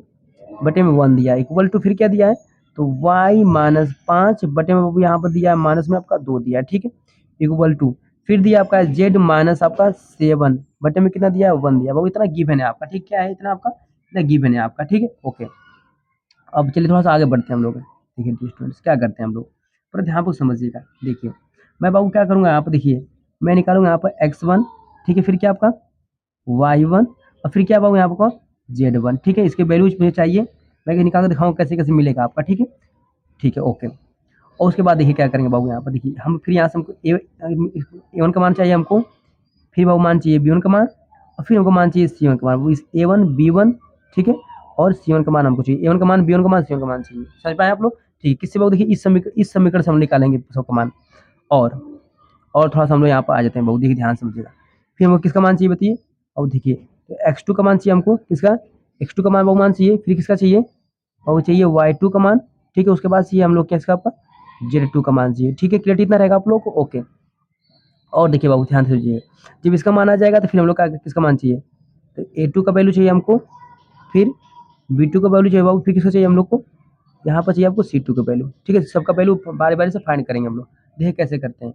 बटे में 1 दिया है, इक्वल टू फिर क्या दिया है तो y-5 बटे में यहाँ पर दिया है माइनस में आपका 2 दिया है, ठीक है, इक्वल टू फिर दिया आपका z माइनस आपका 7 बटे में कितना दिया है 1 दिया है। इतना गिवन है आपका, ठीक, क्या है इतना आपका, इतना गिवन है आपका, ठीक है, ओके। अब चलिए थोड़ा सा आगे बढ़ते हैं हम लोग। देखिए स्टूडेंट्स क्या करते हैं हम लोग, पर ध्यान को समझिएगा। देखिए मैं बाबू क्या करूँगा यहाँ पर, देखिए मैं निकालूंगा यहाँ पर x1, ठीक है, फिर क्या आपका y1, और फिर क्या बाबू यहाँ पर z1, ठीक है। इसके वैल्यूज मुझे चाहिए, मैं निकाल कर दिखाऊँ कैसे कैसे मिलेगा आपका, ठीक है, ठीक है, ओके। और उसके बाद देखिए क्या करेंगे बाबू यहाँ पर, देखिए हम फिर यहाँ से हमको A1 का मान चाहिए हमको, फिर बाबू मान चाहिए B1 का मान, और फिर हमको मान चाहिए C1 का मान, वो इस A1 B1, ठीक है, और C1 का मान हमको चाहिए, A1 का मान B1 का मान C1 का मान चाहिए, समझ पाए आप लोग, ठीक है। किससे बाबू, देखिए इस समीकरण से हम निकालेंगे सबका मान। और थोड़ा सा हम लोग यहाँ पर आ जाते हैं बाबू, देखिए ध्यान समझिएगा। फिर हमको किसका मान चाहिए बताइए, और देखिए तो x2 का मान चाहिए हमको, किसका x2 का मान बाबू मान चाहिए, फिर किसका चाहिए और चाहिए y2 का मान, ठीक है। उसके बाद चाहिए हम लोग किसका आपका z2 का मान चाहिए, ठीक है, क्लियर इतना रहेगा आप लोग को, ओके। और देखिए बाबू ध्यान से समझिए, जब इसका मान आ जाएगा तो फिर हम लोग का किसका मान चाहिए, तो A2 का वैल्यू चाहिए हमको, फिर B2 का वैल्यू चाहिए बाबू, फिर किसका चाहिए हम लोग को, यहाँ पर चाहिए आपको C2 का वैल्यू, ठीक है। सबका वैल्यू बारी बारी से फाइंड करेंगे हम लोग, देखिए कैसे करते हैं।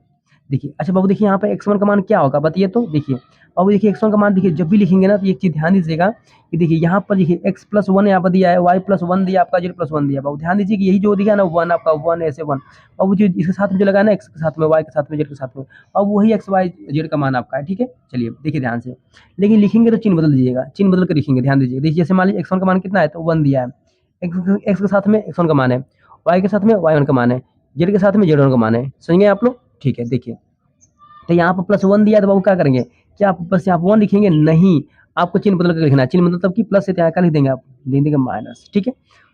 देखिए अच्छा बाबू, देखिए यहाँ पे x1 का मान क्या होगा बताइए तो। देखिए बाबू देखिए x1 का मान, देखिए जब भी लिखेंगे ना तो एक चीज ध्यान दीजिएगा कि देखिए यहाँ पर देखिए x+1 यहाँ पर दिया है, y+1 दिया आपका, z+1 दिया। बाबू ध्यान दीजिए कि यही जो दिया ना 1 आपका 1 ऐसे 1, अब जो इसके साथ में जो लगा ना x के साथ में, y के साथ में, z के साथ में, अब वही x y z का मान आपका है, ठीक है। चलिए देखिए ध्यान से, लेकिन लिखेंगे तो चिन्ह बदल दीजिएगा, चिन्ह बदल कर लिखेंगे, ध्यान दीजिए। देखिए जैसे मान लीजिए x1 का मान कितना है तो 1 दिया है, x के साथ में x1 का मान है, y के साथ में y1 का मान है, z के साथ में z1 का मान है, समझ गए आप लोग, ठीक है। देखिए तो यहाँ पर +1 दिया तो बाबू क्या करेंगे, क्या आप बस यहाँ 1 लिखेंगे, नहीं, आपको चिन्ह बदल कर लिखना है। चिन्ह मतलब कि प्लस से यहाँ का लिख देंगे, आप लिख देंगे माइनस, ठीक है।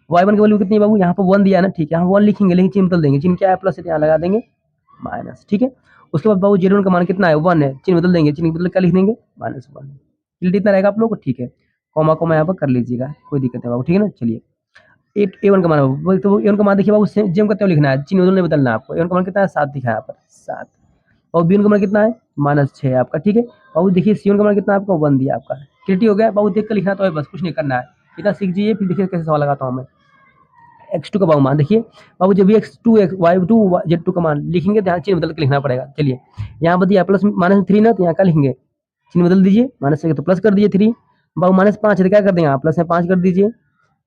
y1 की वैल्यू कितनी है बाबू, यहाँ पर 1 दिया है ना, ठीक है, यहाँ 1 लिखेंगे, लेकिन चिन्ह बदल देंगे, चिन्ह क्या है प्लस से यहाँ लगा देंगे माइनस, ठीक है। उसके बाद बाबू z1 का मान कितना है 1 है, चिन्ह बदल देंगे, चिन्ह बदल क्या लिख देंगे -1, क्लियर इतना रहेगा आप लोग को, ठीक है। कॉमा कॉमा यहाँ पर कर लीजिएगा, कोई दिक्कत नहीं बाबू, ठीक है ना। चलिए A1 का मान, तो A1 का मान देखिए बाबू जेम का लिखना है, चिन्ह बदल नहीं बदलना है आपको। A1 का मान कितना है 7 दिखा है यहाँ पर 7, और B1 का मान कितना है -6 आपका, ठीक है। और देखिए C1 का मान कितना है आपका 1 दिया आपका, क्लियर हो गया बाबू, देख कर लिखना तो है बस, कुछ नहीं करना है, इतना सीख जाइए। फिर देखिए कैसे सवाल लगाता हूँ मैं। x2 का बाबू मान देखिए बाबू, जब भी x2 y2 z2 का मान लिखेंगे ध्यान चिन्ह बदल के लिखना पड़ेगा। चलिए यहाँ पर दिया प्लस -3 ना, तो यहाँ क्या लिखेंगे चिन्ह बदल दीजिए, माइनस से तो प्लस कर दीजिए 3, बाबू -5 है तो क्या कर देंगे आप प्लस में 5 कर दीजिए।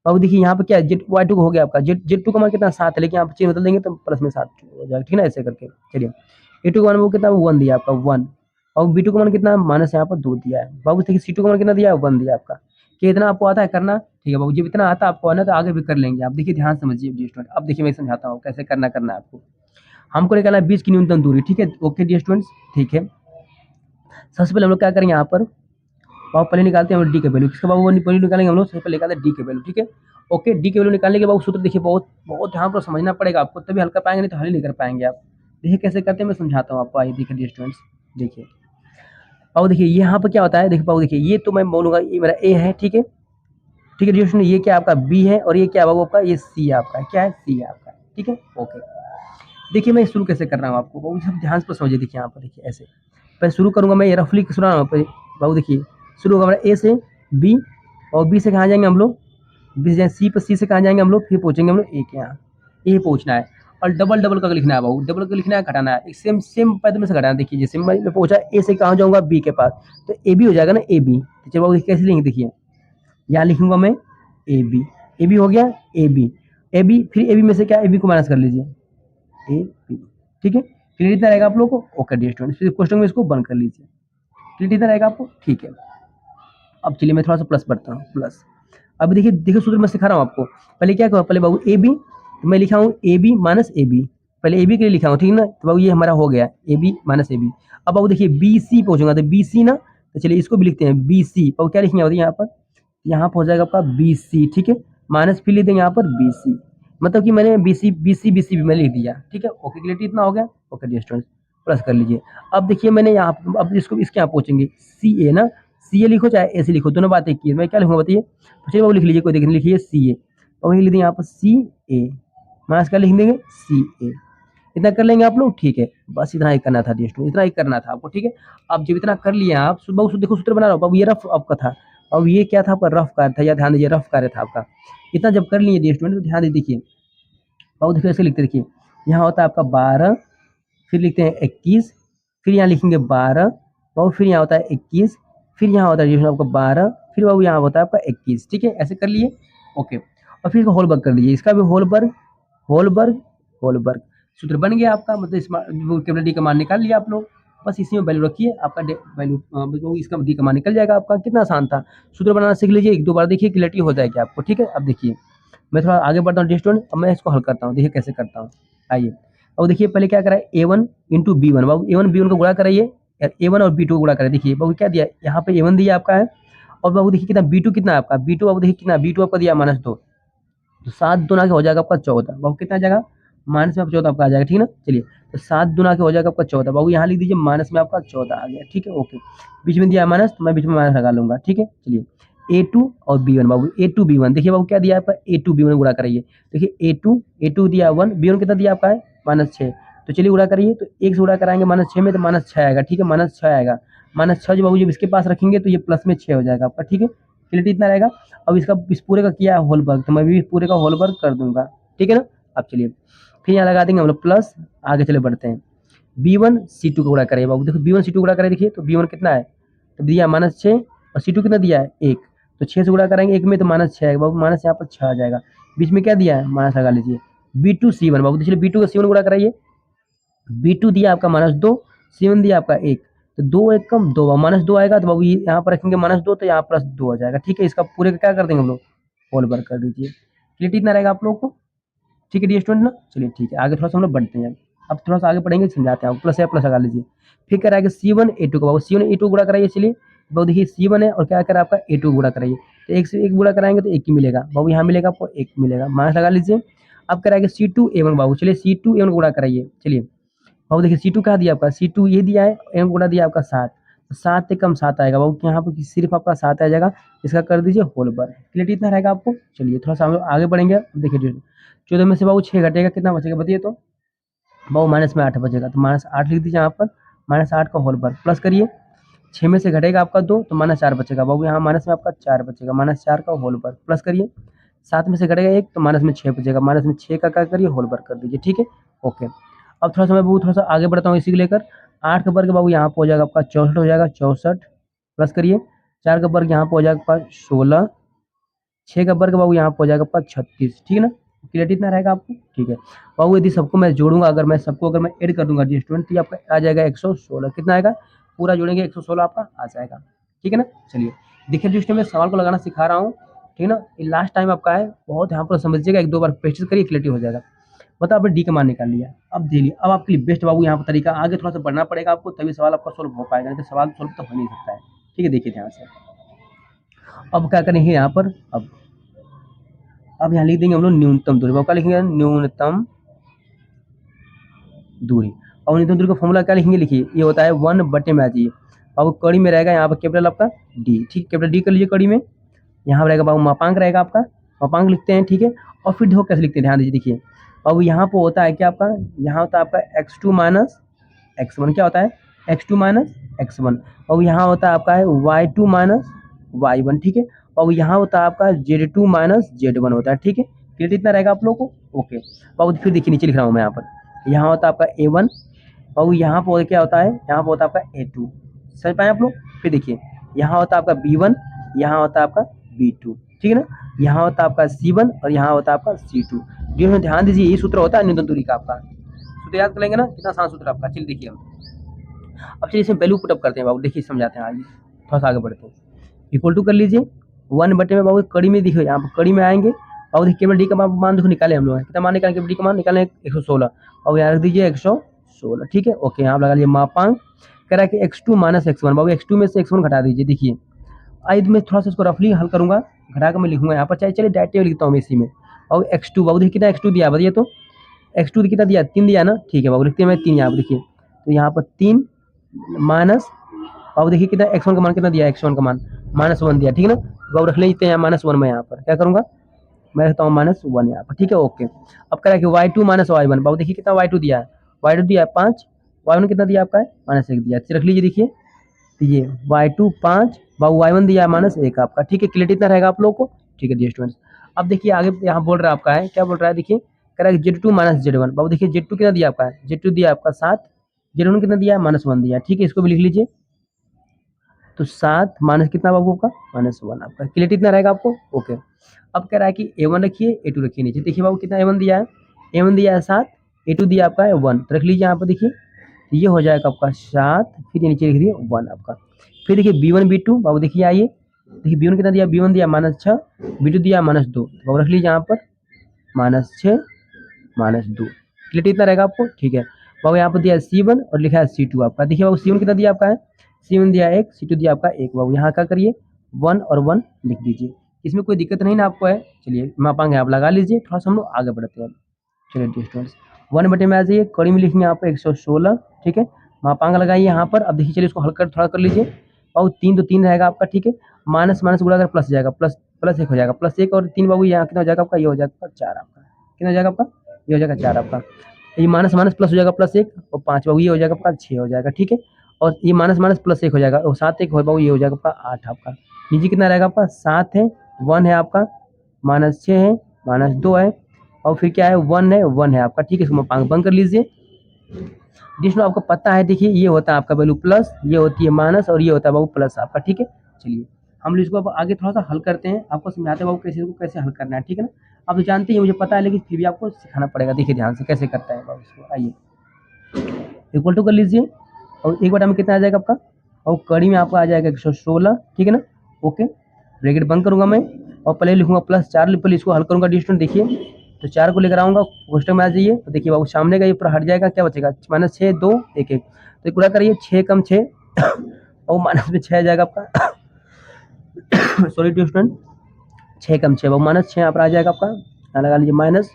अब देखिए यहाँ पे क्या है जेड y2 हो गया आपका, जेड2 का मान कितना 7 है, लेकिन यहाँ पे चिन्ह बदल देंगे तो प्लस में 7 हो जाएगा, ठीक है ना, ऐसे करके। चलिए A2 का मान वो कितना 1 दिया आपका 1, और B2 का मान कितना माइनस यहाँ पर 2 दिया है। बाबू देखिए C2 का मान कितना दिया है 1 दिया आपका, कि इतना आपको आता है करना, ठीक है बाबू, जब इतना आता है आपको आना तो आगे भी कर लेंगे आप। देखिए ध्यान समझिए डियर स्टूडेंट, अब देखिए मैं समझाता हूँ कैसे करना है आपको। हमको निकालना है 20 की न्यूनतम दूरी, ठीक है, ओके डियर स्टूडेंट्स, ठीक है। सबसे पहले हम लोग क्या करेंगे यहाँ पर, बाबू पहले निकालते हैं डी के वैल्यू, किसका बाबू वैल्यू निकालेंगे हम लोग, सबसे पहले निकालते हैं डी के वैल्यू, ठीक है, ओके। डी के वैल्यू निकालने के बाद सूत्र देखिए बहुत बहुत यहाँ पर समझना पड़ेगा आपको, तभी हल कर पाएंगे, नहीं तो हल ही नहीं कर पाएंगे आप। देखिए कैसे करते हैं मैं समझाता हूँ आपको, आइए देखिए स्टूडेंट्स, देखिए और देखिए यहाँ पर क्या होता है, देखिए बाबू देखिए ये तो मैं बोलूँगा ये मेरा ए है, ठीक है, ठीक है स्टूडेंट, ये क्या आपका बी है, और ये क्या बाबू आपका ये सी आपका है, क्या है सी है आपका, ठीक है, ओके। देखिए मैं शुरू कैसे कर रहा हूँ आपको बाबू, सब ध्यान से समझिए। देखिए यहाँ पर देखिए ऐसे पहले शुरू करूँगा मैं, ये रफली सुना रहा हूँ बाबू, देखिए शुरू होगा हमारा ए से बी, और बी से कहाँ जाएंगे हम लोग, बी से सी पर, सी से कहाँ जाएंगे हम लोग, फिर पहुँचेंगे हम लोग ए के यहाँ, ए पहुँचना है। और डबल डबल करके लिखना है बाबू, डबल करके लिखना है, घटाना है, सेम सेम पैद में से घटाना है। देखिए जैसे मैं पहुँचा ए से कहाँ जाऊँगा बी के पास, तो ए बी हो जाएगा ना ए बी, तो चलो बाबू कैसे लिखेंगे, देखिए यहाँ लिखूंगा मैं ए बी हो गया ए बी, फिर ए बी में से क्या ए बी को माइनस कर लीजिए ए बी, ठीक है, क्लियर इतना रहेगा आप लोगों को, ओके डियर स्टूडेंट्स। फिर क्वेश्चन में इसको बंद कर लीजिए, क्लियर इतना रहेगा आपको, ठीक है। अब चलिए मैं थोड़ा सा प्लस पढ़ता हूँ, प्लस। अब देखिए देखिए सूत्र मैं सिखा रहा हूँ आपको, पहले क्या करो, पहले बाबू ए बी, तो मैं लिखा हूँ a b minus a b, पहले ए बी के लिए लिखा हूँ, ठीक है ना, तो बाबू ये हमारा हो गया a b minus a b. अब बाबू देखिए बी सी पहुँचूंगा, तो बी सी ना, तो चलिए इसको भी लिखते हैं बी सी, बाबू क्या लिखेंगे यहाँ पर, यहाँ पर हो जाएगा आपका बी सी, ठीक है। माइनस फिर लिख देंगे यहाँ पर BC, मतलब कि मैंने BC भी मैंने लिख दिया, ठीक है। ओके, क्लियरिटी इतना हो गया। ओके डियर स्टूडेंट्स, प्लस कर लीजिए। अब देखिए मैंने यहाँ, अब इसको इसके यहाँ पहुंचेंगे, CA ना, CA लिखो चाहे AC लिखो, दोनों बातें की है। मैं क्या लिखूंगा बताइए, चलिए वो लिख लीजिए, कोई दिक्कत नहीं, लिखिए CA, और वही लिख देंगे यहाँ पर CA, माइनस क्या लिख देंगे CA। इतना कर लेंगे आप लोग, ठीक है। बस इतना ही करना था डियर स्टूडेंट, इतना ही करना था आपको, ठीक है। अब जब इतना कर लिया आप, सुबह देखो सूत्र बना रहा हूँ, अब ये रफ आपका था, अब ये क्या था, आपका रफ कार्य था, या ध्यान दीजिए रफ कार्य था आपका। इतना जब कर लिए डियर स्टूडेंट तो ध्यान दे देखिए, बहुत देखिए ऐसे लिखते, देखिए यहाँ होता है आपका 12, फिर लिखते हैं 21, फिर यहाँ लिखेंगे 12, बाबू फिर यहाँ होता है 21, फिर यहाँ होता है आपका 12, फिर बाबू यहाँ होता है आपका 21, ठीक है। ऐसे कर लिए, ओके। और फिर इसका होलवर्क कर लीजिए, इसका भी होलवर्क, होलवर्क, होलवर्क, सूत्र बन गया आपका, मतलब केवल डी का मान निकाल लिया आप लोग। बस इसी में वैल्यू रखिए, आपका वैल्यू इसका डी का मान निकल जाएगा आपका। कितना आसान था, सूत्र बनाना सीख लीजिए, एक दो बार देखिए क्लियरिटी हो जाएगी आपको, ठीक है। अब देखिए मैं थोड़ा आगे बढ़ता हूँ स्टूडेंट, अब मैं इसको हल करता हूँ, देखिए कैसे करता हूँ। आइए, अब देखिए पहले क्या करा है, A1 इंटू B1, बाबू A1 B1 को गुणा कराइए, A1 और B2 को गुणा कराइए। देखिए बाबू क्या दिया, यहाँ पे A1 दिया आपका है, और बाबू देखिए कितना B2 कितना है आपका, B2 बाबू देखिए कितना, B2 आपका दिया -2, तो 7 दूना के हो जाएगा आपका 14, बाबू कितना आ जाएगा, माइनस में आपका 14 आपका आ जाएगा, ठीक है ना। चलिए, तो 7 दूना के हो जाएगा आपका 14, बाबू यहाँ लिख दीजिए माइनस में आपका 14 आ गया, ठीक है। ओके, बीच में दिया माइनस, तो मैं बीच में माइनस लगा लूंगा, ठीक है। चलिए, A2 और B1, बाबू A2 B1, देखिए बाबू क्या दिया आपका, A2 B1 गुणा कराइए। देखिए A2 दिया 1, B1 कितना दिया आपका है -6, तो चलिए गुणा करिए, तो 1 से गुणा कराएंगे -6 में, तो -6 आएगा, ठीक है, -6 आएगा। -6 जो बाबू जब इसके पास रखेंगे तो ये प्लस में 6 हो जाएगा आपका, ठीक है। क्लियरिटी इतना रहेगा। अब इसका इस पूरे का किया है होल वर्क, तो मैं भी पूरे का होल वर्क कर दूंगा, ठीक है ना। अब चलिए फिर यहाँ लगा देंगे हम लोग प्लस, आगे चले बढ़ते हैं। B1 C2 को गुणा करें, बाबू देखो B1 C2 गुणा करें, देखिए तो B1 कितना है, तो दिया -6, और C2 कितना दिया है 1, तो 6 से गुणा कराएंगे 1 में, तो -6 आएगा बाबू, माइनस यहाँ पर 6 आ जाएगा। बीच में क्या दिया है, माइनस लगा लीजिए। B2 C1, बाबू चलिए B2 का C1 गुणा कराइए। B2 दिया आपका -2, C1 दिया आपका 1, तो 2 1 कम 2, -2 आएगा, तो बाबू यहाँ पर रखेंगे -2, तो यहाँ +2 आ जाएगा, ठीक है। इसका पूरे का क्या कर देंगे हम लोग, होल वर्क कर दीजिए। क्लियरिटी इतना रहेगा आप लोगों को, ठीक है डियर स्टूडेंट ना। चलिए ठीक है, आगे थोड़ा सा हम लोग बढ़ते हैं। अब थोड़ा सा आगे पढ़ेंगे, समझाते हैं, प्लस या प्लस लगा लीजिए। फिर कह रहा है कि C1 A2 को, बाबू C1 A2 गुणा कराइए। चलिए बाबू देखिए C1 है, और क्या करा आपका A2 गुणा कराइए, तो 1 से 1 गुणा कराएंगे तो 1 ही मिलेगा, बाबू यहाँ मिलेगा आपको 1 मिलेगा, माइनस लगा लीजिए। अब कह रहा है कि C2 A1, बाबू चलिए C2 A1 गुणा कराइए। चलिए बाबू देखिए C2 क्या दिया आपका, C2 ये दिया है, A1 गुणा दिया आपका 7, तो 7 से कम 7 आएगा बाबू, यहाँ पर सिर्फ आपका 7 आ जाएगा। इसका कर दीजिए होल वर्क, क्लियरिटी इतना रहेगा आपको। चलिए थोड़ा सा हम लोग आगे बढ़ेंगे। अब देखिए 14 में से बाबू 6 घटेगा, कितना बचेगा बताइए, तो बाबू माइनस में 8 बचेगा, तो -8 लिख दीजिए यहाँ पर, -8 का होल वर्क, प्लस करिए। 6 में से घटेगा आपका 2, तो -4 बचेगा, बाबू यहाँ माइनस में आपका 4 बचेगा, -4 का होल वर्क, प्लस करिए। 7 में से घटेगा 1, तो माइनस में 6 बचेगा, माइनस में 6 का क्या करिए, होल वर्क कर दीजिए, ठीक है। ओके, अब थोड़ा सा मैं बाबू थोड़ा सा आगे बढ़ता हूँ इसी को लेकर। 8 का वर्ग बाबू यहाँ पर हो जाएगा आपका 64 हो जाएगा, 64 प्लस करिए। 4 का वर्ग यहाँ पर हो जाएगा आपका 16, 6 का वर्ग बाबू यहाँ पर हो जाएगा आपका 36, ठीक है ना। क्लियरिटी इतना रहेगा आपको, ठीक है। बाबू यदि सबको मैं जोड़ूंगा, अगर मैं सबको अगर मैं ऐड कर दूंगा स्टूडेंट, तो ये आपका आ जाएगा 116, कितना आएगा, पूरा जोड़ेंगे 116 आपका आ जाएगा, ठीक है ना। चलिए देखिए जिस मैं सवाल को लगाना सिखा रहा हूँ, ठीक है ना, ये लास्ट टाइम आपका है, बहुत यहाँ पर समझिएगा, एक दो बार प्रैक्टिस करिए, क्लियरिटी हो जाएगा। मतलब आपने डी का मान निकाल लिया, अब दे लिया, अब आपके लिए बेस्ट बाबू यहाँ पर तरीका, आगे थोड़ा सा बढ़ना पड़ेगा आपको, तभी सवाल आपका सोल्व हो पाएगा, नहीं तो सवाल सोल्व तो हो नहीं सकता है, ठीक है। देखिए ध्यान से, अब क्या करेंगे यहाँ पर, अब यहाँ लिख देंगे हम लोग न्यूनतम दूरी, क्या लिखेंगे, न्यूनतम दूरी। और न्यूनतम दूरी का फॉर्मूला क्या लिखेंगे, लिखिए ये होता है 1 बटे में आ जाइए, अब कड़ी में रहेगा यहाँ पर कैपिटल आपका डी, ठीक, कैपिटल डी कर लीजिए कड़ी में। यहाँ पर रहेगा बाबू मापांक रहेगा आपका, मापांक लिखते हैं, ठीक है। और फिर देखो कैसे लिखते हैं, ध्यान दीजिए, देखिए अब यहाँ पर होता है क्या आपका, यहाँ होता है आपका x2 माइनस x1, क्या होता है x2 माइनस x1, और यहाँ होता है आपका है y2 माइनस y1, ठीक है। और यहाँ होता है आपका Z2 माइनस Z1 होता है, ठीक है। क्लियर इतना रहेगा आप लोग को, ओके। और फिर देखिए नीचे लिख रहा हूँ मैं यहाँ पर, यहाँ होता है आपका A1, और यहाँ पर क्या होता है, यहाँ पर होता है आपका A2, समझ पाए आप लोग। फिर देखिए यहाँ होता है आपका B1, यहाँ होता है आपका B2, ठीक है ना। यहाँ होता है आपका C1, और यहाँ होता है आपका C2। जो ध्यान दीजिए, ये सूत्र होता है न्यूनतम दूरी का आपका, सूत्र याद कर लेंगे ना, कितना आसान सूत्र आपका। चलिए देखिए हम अब चलिए इसमें वैल्यू पुटअप करते हैं बाबू, देखिए समझाते हैं, आगे थोड़ा सा आगे बढ़ते हैं। इक्वल टू कर लीजिए 1 बटे में, बाबू कड़ी में दिखे, यहाँ पर कड़ी में आएंगे, और देखिए केवल डी का मान देखो निकाले हम लोग, कितना मान निकाले, केवल डी का मान निकाले 116, और यहाँ रख दीजिए 116, ठीक है। ओके, यहाँ लगा लीजिए मापांक, कह रहा है कि x2 माइनस x1, बाबू x2 में से x1 घटा दीजिए, देखिए आई मैं थोड़ा सा इसको रफली हल करूँगा, घटा कर मैं लिखूँगा यहाँ पर, चाहे चलिए डायरेक्ट लिखता हूँ मैं इसी में। और x2 बाबू देखिए कितना x2 दिया बताइए तो, x2 कितना दिया 3 दिया ना, ठीक है बाबू लिखते हैं मैं 3 यहाँ पर देखिए, तो यहाँ पर 3 माइनस, बाबू देखिए कितना x1 का मान कितना दिया, x1 का मान -1 दिया, ठीक है ना। बाबू रख लेते हैं -1 में, यहाँ पर क्या करूँगा मैं रखता हूँ -1 यहाँ पर, ठीक है ओके। अब कह रहा है कि y2 माइनस y1, बाबू देखिए कितना y2 दिया है, y2 दिया है 5, y1 कितना दिया आपका है -1 दिया, रख लीजिए देखिए, तो ये y2 5, बाबू y1 दिया है -1 आपका, ठीक है। क्लियर इतना रहेगा आप लोगों को, ठीक है डियर स्टूडेंट्स। अब देखिए आगे यहाँ बोल रहा है आपका है, क्या बोल रहा है देखिए, कह रहा है Z2 माइनस Z1, बाबू देखिए Z2 कितना दिया आपका है, Z2 दिया आपका 7, Z1 कितना दिया है -1 दिया, ठीक है। इसको भी लिख लीजिए, तो 7 माइनस कितना बाबू आपका -1 आपका, क्लियर इतना रहेगा आपको ओके। अब कह रहा है कि A1 रखिए A2 रखिए नीचे, देखिए बाबू कितना A1 दिया है, A1 दिया है 7, A2 दिया आपका है 1, तो रख लीजिए यहाँ पर देखिए, तो ये हो जाएगा आपका 7, फिर ये नीचे लिख दिए 1 आपका। फिर देखिए B1 B2, बाबू देखिए आइए, देखिए B1 कितना दिया, B1 दिया -6, B2 दिया -2, तो बाबू रख लीजिए यहाँ पर -6 -2, क्लियर इतना रहेगा आपको, ठीक है। बाबू यहाँ पर दिया है C1 और लिखा है C2 आपका, देखिए बाबू C1 कितना दिया आपका है, C1 दिया 1, C2 दिया आपका 1, बाबू यहाँ क्या करिए 1 और 1 लिख दीजिए, इसमें कोई दिक्कत नहीं ना आपको है। चलिए मापांक आप लगा लीजिए, थोड़ा सा हम लोग आगे बढ़ते हैं। चलिए डियर स्टूडेंट्स 1 बटे में आ जाइए, कड़ी में लिखेंगे यहाँ पर 116, ठीक है। मापांक लगाइए यहाँ पर, अब देखिए चलिए इसको हल कर थोड़ा कर लीजिए, और 3 तो 3 रहेगा आपका, ठीक है। माइनस माइनस गुणा कर प्लस जाएगा, प्लस प्लस 1 हो जाएगा, +1 और 3 बाबू यहाँ कितना हो जाएगा आपका, ये हो जाएगा 4 आपका, कितना हो जाएगा आपका, ये हो जाएगा 4 आपका। ये माइनस माइनस प्लस हो जाएगा +1 और 5 बाबू ये हो जाएगा आपका 6 हो जाएगा, ठीक है। और ये माइनस माइनस +1 हो जाएगा और 7 1 हो बाबू ये हो जाएगा आपका 8 आपका। नीचे कितना रहेगा आपका 7 है, 1 है आपका, -6 है, -2 है, और फिर क्या है 1 है आपका, ठीक है। इसको मापांक बंद कर लीजिए। जिसमें आपको पता है देखिए ये होता है आपका वैल्यू प्लस, ये होती है माइनस और ये होता है बाबू प्लस आपका, ठीक है। चलिए हम इसको अब आगे थोड़ा सा हल करते हैं, आपको समझाते हैं बाबू कैसे इसको कैसे हल करना है, ठीक है ना। आप तो जानते हैं मुझे पता है, लेकिन फिर भी आपको सिखाना पड़ेगा, देखिए ध्यान से कैसे करता है बाबू इसको। आइए इक्वल टू कर लीजिए, और एक बटा में कितना आ जाएगा आपका, और कड़ी में आपका आ जाएगा 116, ठीक है ना ओके। ब्रैकेट बंद करूंगा मैं, और पहले लिखूंगा +4, पहले इसको हल करूंगा डिस्टेंस, देखिए तो 4 को लेकर आऊंगा क्वेश्चन में आ जाइए, तो देखिए बाबू सामने का ये पूरा हट जाएगा, क्या बचेगा -6 2 1 1, तो एक पूरा करिए 6 कम 6 और माइनस में 6 आ जाएगा आपका सॉरी डिस्टेंस 6 कम 6 बाबू -6 यहाँ पर आ जाएगा आपका, यहाँ लगा लीजिए माइनस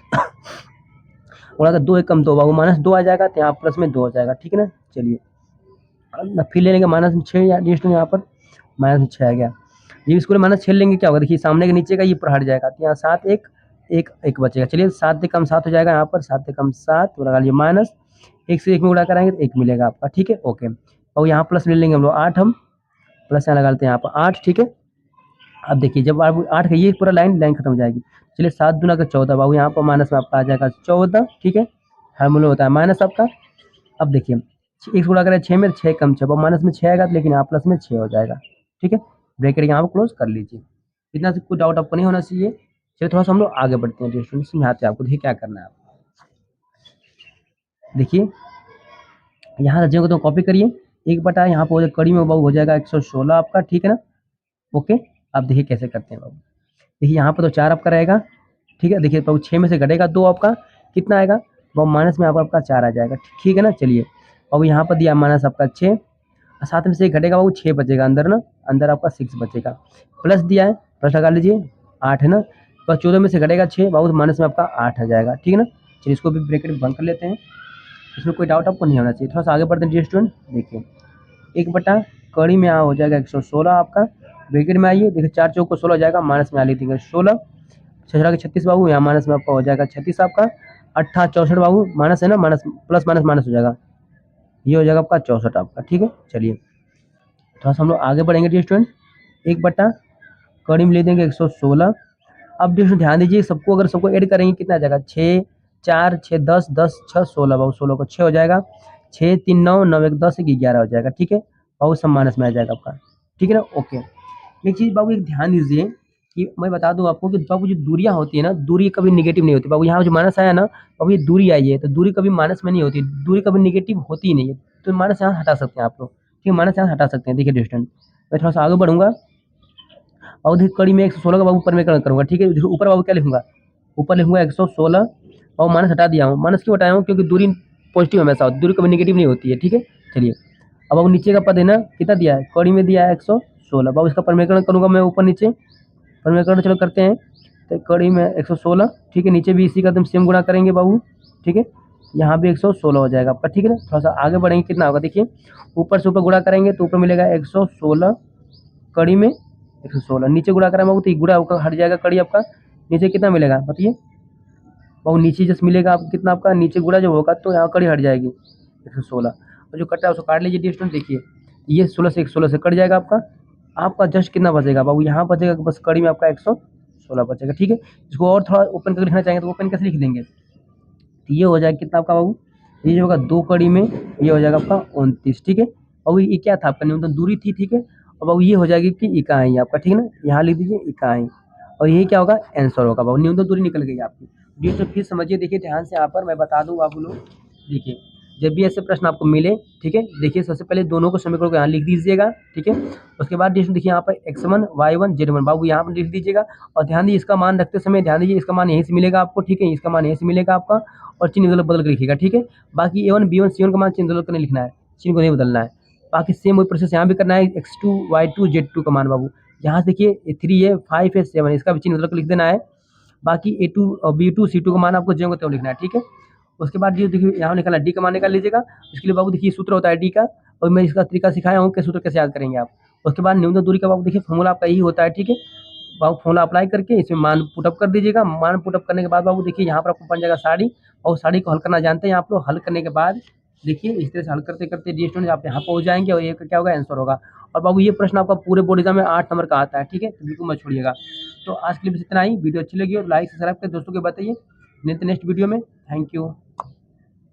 और अगर 2 1 कम 2 बाबू -2 आ जाएगा, तो यहाँ प्लस में 2 हो जाएगा, ठीक है ना। चलिए फिर ले लेंगे -6 या डिस्टेंस यहाँ पर -6 आ गया, ये इसको -6 लेंगे क्या होगा, देखिए सामने के नीचे का ये पूरा हट जाएगा, तो यहाँ 7 1 1 1 बचेगा। चलिए 7 से कम 7 हो जाएगा यहाँ पर, 7 से कम 7 तो लगा लीजिए माइनस, 1 से 1 में उड़ा कराएंगे तो 1 मिलेगा आपका, ठीक है ओके। और यहाँ प्लस ले लेंगे हम लोग 8, हम प्लस यहाँ लगा लेते हैं यहाँ पर 8, ठीक है। अब देखिए जब आप 8 का ये पूरा लाइन खत्म हो जाएगी, चलिए 7 दूना का 14 बाबू यहाँ पर माइनस में आपका आ जाएगा 14, ठीक है। हर मूल्य होता है माइनस आपका। अब देखिए 1 गुणा करें 6 में, 6 कम 6 माइनस में 6 आएगा, लेकिन यहाँ प्लस में 6 हो जाएगा, ठीक है। ब्रैकेट यहाँ पर क्लोज कर लीजिए, इतना से कोई डाउट आपको नहीं होना चाहिए। चलिए थोड़ा सा हम लोग आगे बढ़ते हैं, स्टूडेंट समझाते हैं आपको, देखिए क्या करना है आप। देखिए यहाँ रजियों को तो कॉपी करिए, 1 बटा यहाँ पर कड़ी में बाबू हो जाएगा 116 आपका, ठीक है ना ओके। अब देखिए कैसे करते हैं बाबू, देखिए यहाँ पर तो 4 आपका रहेगा, ठीक है। देखिए बाबू 6 में से घटेगा 2 आपका, कितना आएगा बाबू माइनस में आपका 4 आ जाएगा, ठीक है ना। चलिए अब यहाँ पर दिया माइनस आपका 6, 7 में से घटेगा बाबू 6 बचेगा अंदर ना, अंदर आपका 6 बचेगा, प्लस दिया है प्लस लगा लीजिए 8 है ना, बस 14 में से घटेगा 6 बाबू माइनस में आपका 8 आ जाएगा, ठीक है ना। चलिए इसको भी ब्रैकेट बंद कर लेते हैं, इसमें कोई डाउट आपको नहीं होना चाहिए। थोड़ा सा आगे बढ़ते हैं स्टूडेंट, देखिए 1 बटा कड़ी में यहाँ हो जाएगा 116 आपका, ब्रैकेट में आइए, देखिए 4 चौक को 16 हो जाएगा, माइनस में आ लीजिएगा 16, 6 के 36 बाबू, यहाँ माइनस में आपका हो जाएगा 36 आपका, 8 64 बाबू माइनस है ना, माइनस प्लस माइनस माइनस हो जाएगा, ये हो जाएगा आपका 64 आपका, ठीक है। चलिए थोड़ा सा हम लोग आगे बढ़ेंगे स्टूडेंट, 1 बटा कड़ी में ले देंगे 116। अब स्टूडेंट ध्यान दीजिए, सबको अगर सबको ऐड करेंगे कितना आ जाएगा, 6 4 6 10 10 6 16 बाबू 16 को 6 हो जाएगा, 6 3 9 9 1 10 1 11 हो जाएगा, ठीक है। बाबू सब माइनस में आ जाएगा आपका, ठीक है ना ओके। एक चीज़ बाबू एक ध्यान दीजिए कि मैं बता दूं आपको कि बाबू जो दूरियां होती है ना, दूरी कभी नेगेटिव नहीं होती बाबू, यहाँ जो माइनस आया ना बाबू ये दूरी आई है, तो दूरी कभी माइनस में नहीं होती, दूरी कभी नेगेटिव होती ही नहीं है, तो माइनस यहाँ हटा सकते हैं आप लोग, ठीक है, माइनस यहाँ हटा सकते हैं। देखिए डिस्टेंस मैं थोड़ा सा आगे बढ़ूंगा, और देखिए कड़ी में 116 का बाबू ऊपर में करूँगा, ठीक है। देखो ऊपर बाबू क्या लिखूंगा, ऊपर लिखूंगा 116 और माइनस हटा दिया हूँ, माइनस क्यों हटाया हूँ, क्योंकि दूरी पॉजिटिव हमेशा होती है, दूरी कभी नेगेटिव नहीं होती है, ठीक है। चलिए अब नीचे का पद है ना कितना दिया है, कड़ी में दिया है 116 116। बाबू इसका परिमेयकरण करूँगा मैं ऊपर नीचे, परिमेयकरण चलो करते हैं। तो कड़ी में 116, ठीक है, नीचे भी इसी का एकदम सेम गुणा करेंगे बाबू, ठीक है, यहाँ भी 116 हो जाएगा आपका, ठीक है ना। थोड़ा सा आगे बढ़ेंगे, कितना होगा देखिए, ऊपर से ऊपर गुणा करेंगे तो ऊपर मिलेगा 116 कड़ी में 116, नीचे गुणा करेंगे बाबू तो गुणा होकर हट जाएगा कड़ी आपका, नीचे कितना मिलेगा बताइए बाबू, नीचे जैसे मिलेगा आपको कितना, आपका नीचे गुणा जब होगा तो यहाँ कड़ी हट जाएगी 116, और जो कटा है उसको काट लीजिए डिस्टेंस, देखिए ये 16 से 116 से कट जाएगा आपका, आपका जस्ट कितना बचेगा बाबू, यहाँ बचेगा बस कड़ी में आपका 116 बचेगा, ठीक है। इसको और थोड़ा ओपन करके लिखना चाहेंगे तो ओपन कैसे लिख देंगे, तो ये हो जाएगा कितना आपका बाबू, ये जो होगा 2 कड़ी में ये हो जाएगा आपका 29, ठीक है। और ये क्या था आपका न्यूनतम दूरी थी, ठीक है। और बाबू ये हो जाएगी कि इकाई आपका, ठीक है ना, यहाँ लिख दीजिए इकाई, और यही क्या होगा आंसर होगा बाबू, न्यूनतम दूरी निकल गई आपकी। तो फिर समझिए, देखिए ध्यान से यहाँ पर मैं बता दूँ बाबू लोग, देखिए जब भी ऐसे प्रश्न आपको मिले, ठीक है, देखिए सबसे पहले दोनों को समीकरण को यहाँ लिख दीजिएगा, ठीक है। उसके बाद देखिए यहाँ पर x1 y1 z1 बाबू यहाँ पर लिख दीजिएगा, और ध्यान दीजिए इसका मान रखते समय ध्यान दीजिए इसका मान यहीं से मिलेगा आपको, ठीक है, इसका मान यहीं से मिलेगा आपका, और चिन्ह बदल कर लिखिएगा, ठीक है। बाकी a1 b1 c1 का मान चिन्ह बदल कर नहीं लिखना है, चिन्ह को नहीं बदलना है। बाकी सेम वही प्रोसेस यहाँ भी करना है, x2 y2 z2 का मान बाबू, यहाँ से देखिए 3 है 5 है 7, इसका भी चिन्ह बदल कर लिख देना है। बाकी A2 और B2 C2 का मान आपको ज्यों का त्यों लिखना है, ठीक है। उसके बाद ये देखिए यहाँ निकाला डी का मान निकाल लीजिएगा, इसके लिए बाबू देखिए सूत्र होता है डी का, और मैं इसका तरीका सिखाया हूँ कि सूत्र कैसे याद करेंगे आप। उसके बाद न्यूनतम दूरी का बाबू देखिए फॉर्मूला आपका यही होता है, ठीक है। बाबू फॉर्मूला अप्लाई करके इसमें मान पुटअप कर दीजिएगा, मान पुटअप करने के बाद बाबू देखिए यहाँ पर आपको बन जाएगा साड़ी, और साड़ी को हल करना जानते हैं आप लोग, हल करने के बाद देखिए इस तरह से हल करते करते डी स्टूडेंट आप यहाँ पहुँच जाएंगे, और ये क्या होगा आंसर होगा। और बाबू ये प्रश्न आपका पूरे बोर्ड एग्जाम में 8 नंबर का आता है, ठीक है, तो बिल्कुल मत छोड़िएगा। तो आज के लिए बस इतना ही, वीडियो अच्छी लगी और लाइक सब्सक्राइब कर दोस्तों को बताइए, मिलते नेक्स्ट वीडियो में, थैंक यू।